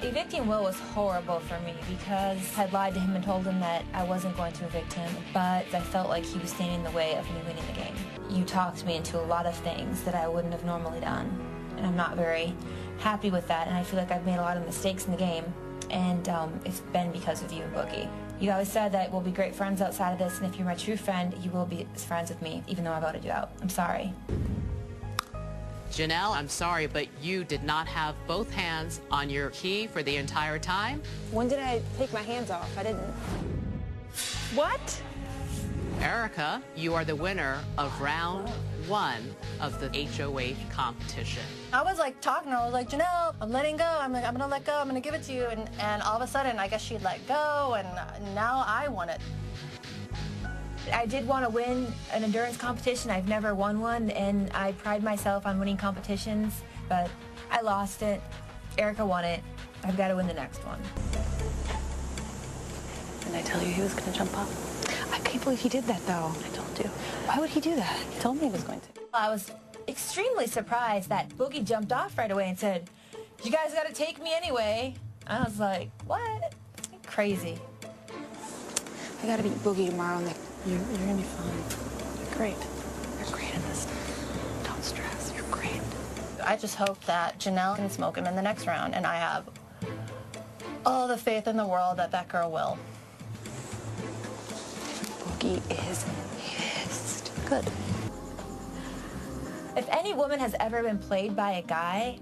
Evicting Will was horrible for me because I had lied to him and told him that I wasn't going to evict him, but I felt like he was standing in the way of me winning the game. You talked me into a lot of things that I wouldn't have normally done, and I'm not very happy with that, and I feel like I've made a lot of mistakes in the game, and it's been because of you and Boogie. You always said that we'll be great friends outside of this, and if you're my true friend, you will be friends with me, even though I voted you out. I'm sorry. Janelle, I'm sorry, but you did not have both hands on your key for the entire time. When did I take my hands off? I didn't. What? Erica, you are the winner of round 1 of the HOH competition. I was like talking to her, I was like, Janelle, I'm letting go, I'm gonna let go, I'm gonna give it to you, and all of a sudden I guess she'd let go, and now I want it. I did want to win an endurance competition. I've never won one, and I pride myself on winning competitions, but I lost it. Erica won it. I've got to win the next one. Didn't I tell you he was going to jump off? I can't believe he did that, though. I told you. Why would he do that? He told me he was going to. I was extremely surprised that Boogie jumped off right away and said, "You guys got to take me anyway." I was like, what? Crazy. I got to beat Boogie tomorrow, and you're going to be fine. You're great. You're great at this. Don't stress. You're great. I just hope that Janelle can smoke him in the next round, and I have all the faith in the world that that girl will. Boogie is pissed. Good. If any woman has ever been played by a guy,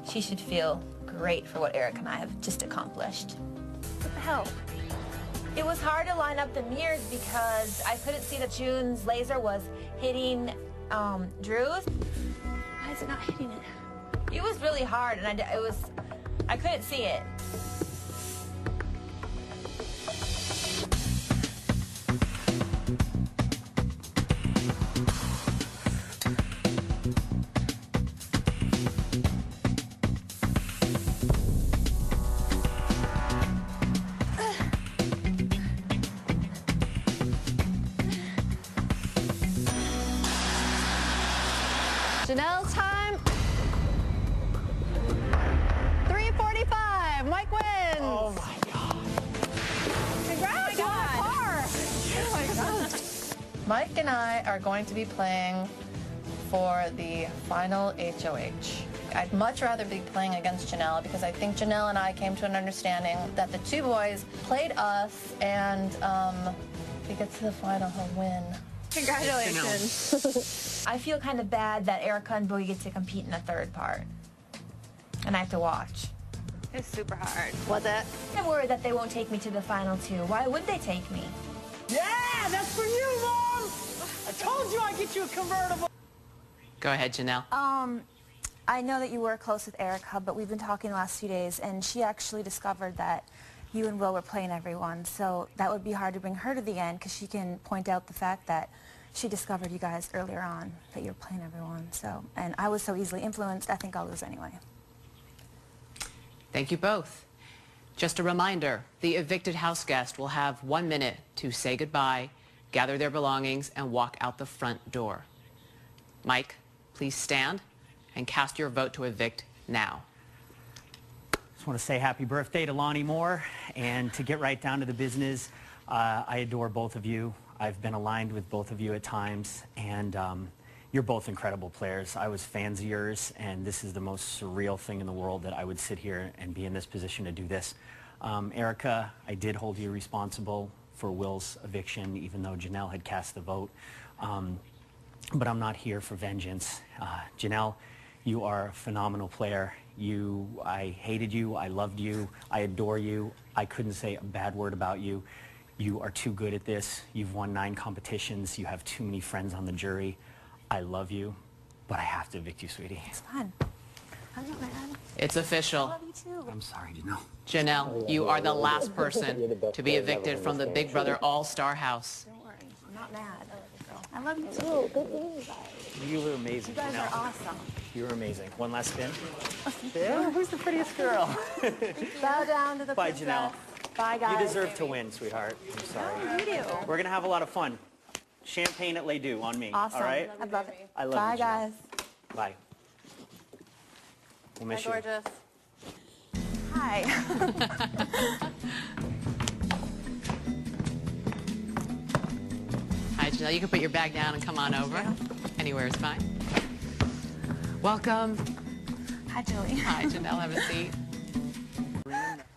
she should feel great for what Eric and I have just accomplished. What the hell? It was hard to line up the mirrors because I couldn't see that June's laser was hitting Drew's. Why is it not hitting it? It was really hard, and I couldn't see it. Janelle's time. 3:45. Mike wins. Oh my God. Congrats, oh my God. Oh my God. Mike and I are going to be playing for the final HOH. I'd much rather be playing against Janelle because I think Janelle and I came to an understanding that the two boys played us, and if we get to the final, he'll win. Congratulations. I feel kind of bad that Erica and Boogie get to compete in the third part, and I have to watch. It's super hard. Was it? I'm worried that they won't take me to the final two. Why would they take me? Yeah, that's for you, Mom! I told you I'd get you a convertible. Go ahead, Janelle. I know that you were close with Erica, but we've been talking the last few days, and she actually discovered that you and Will were playing everyone, so that would be hard to bring her to the end because she can point out the fact that she discovered you guys earlier on, that you were playing everyone. So, and I was so easily influenced, I think I'll lose anyway. Thank you both. Just a reminder, the evicted house guest will have 1 minute to say goodbye, gather their belongings, and walk out the front door. Mike, please stand and cast your vote to evict now. Just want to say happy birthday to Lonnie Moore, and to get right down to the business, I adore both of you. I've been aligned with both of you at times, and you're both incredible players. I was fans of yours, and this is the most surreal thing in the world that I would sit here and be in this position to do this. Erica, I did hold you responsible for Will's eviction, even though Janelle had cast the vote. But I'm not here for vengeance. Janelle, you are a phenomenal player. I hated you, I loved you, I adore you. I couldn't say a bad word about you. You are too good at this. You've won 9 competitions. You have too many friends on the jury. I love you, but I have to evict you, sweetie. It's fun. I'm not mad. It's official. I love you too. I'm sorry, Janelle. Janelle, you are the last person to be evicted from the Big Brother All-Star House. Don't worry, I'm not mad. I love you too. Good news. You were amazing, You guys Janelle. are awesome. You were amazing. One last spin. Yeah, who's the prettiest girl? Bow down to the Bye, princess. Janelle. Bye, guys. You deserve to win, sweetheart. I'm sorry. Oh, you do. We're going to have a lot of fun. Champagne at Les Deux on me. Awesome. All right? I love it. I love Bye, you, Janelle. guys. Bye. We'll miss you. Gorgeous. Hi. Hi, Janelle. You can put your bag down and come on over. Anywhere is fine. Welcome. Hi, Julie. Hi, Janelle. Have a seat.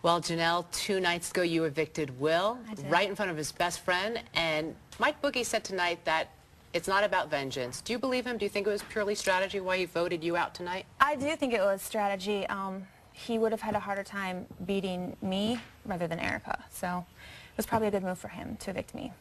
Well, Janelle, 2 nights ago you evicted Will right in front of his best friend, and Mike Boogie said tonight that it's not about vengeance. Do you believe him? Do you think it was purely strategy why he voted you out tonight? I do think it was strategy. He would have had a harder time beating me rather than Erica, so it was probably a good move for him to evict me.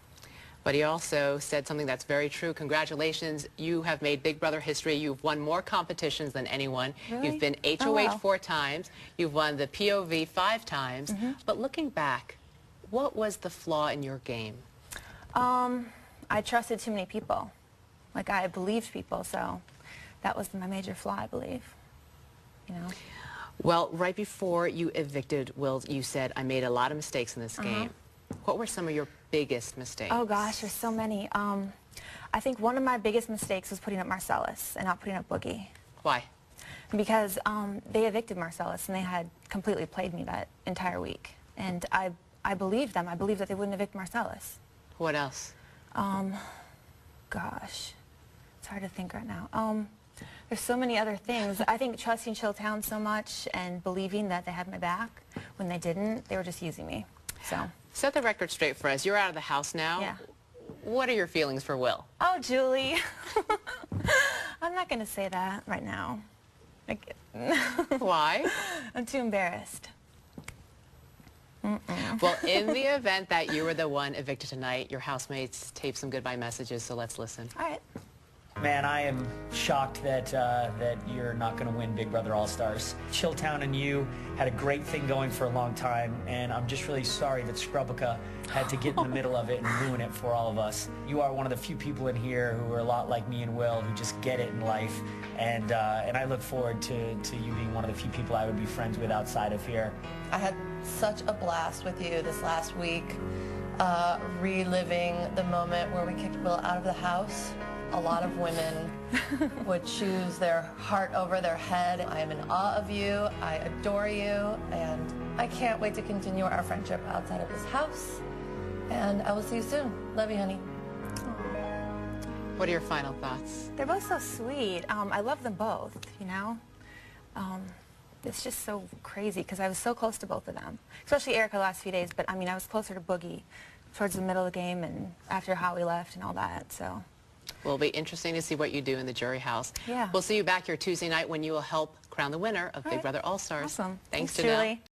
But he also said something that's very true. Congratulations, you have made Big Brother history. You've won more competitions than anyone. Really? You've been HOH Oh, wow. 4 times. You've won the POV 5 times. But looking back, what was the flaw in your game? I trusted too many people. Like, I believed people, so that was my major flaw, I believe. You know? Well, right before you evicted Will, you said, I made a lot of mistakes in this game. What were some of your biggest mistakes? Oh gosh, there's so many. I think one of my biggest mistakes was putting up Marcellus and not putting up Boogie. Why? Because they evicted Marcellus and they had completely played me that entire week. And I believed them. I believed that they wouldn't evict Marcellus. What else? Gosh, it's hard to think right now. There's so many other things. I think trusting Chilltown so much and believing that they had my back when they didn't, they were just using me. So. Set the record straight for us. You're out of the house now. Yeah. What are your feelings for Will? Oh, Julie. I'm not going to say that right now. Like, Why? I'm too embarrassed. Well, in the event that you were the one evicted tonight, your housemates taped some goodbye messages, so let's listen. All right. Man, I am shocked that that you're not going to win Big Brother All-Stars. Chilltown and you had a great thing going for a long time, and I'm just really sorry that Scrubbica had to get in the middle of it and ruin it for all of us. You are one of the few people in here who are a lot like me and Will, who just get it in life, and I look forward to you being one of the few people I would be friends with outside of here. I had such a blast with you this last week, reliving the moment where we kicked Will out of the house. A lot of women would choose their heart over their head. I am in awe of you. I adore you. And I can't wait to continue our friendship outside of this house. And I will see you soon. Love you, honey. What are your final thoughts? They're both so sweet. I love them both, you know? It's just so crazy because I was so close to both of them. Especially Erica the last few days, but I mean, I was closer to Boogie towards the middle of the game and after Howie left and all that, so. Well, it'll be interesting to see what you do in the jury house. Yeah. We'll see you back here Tuesday night when you will help crown the winner of All Big right. Brother All-Stars. Awesome. Thanks, Thanks, Janelle. Julie.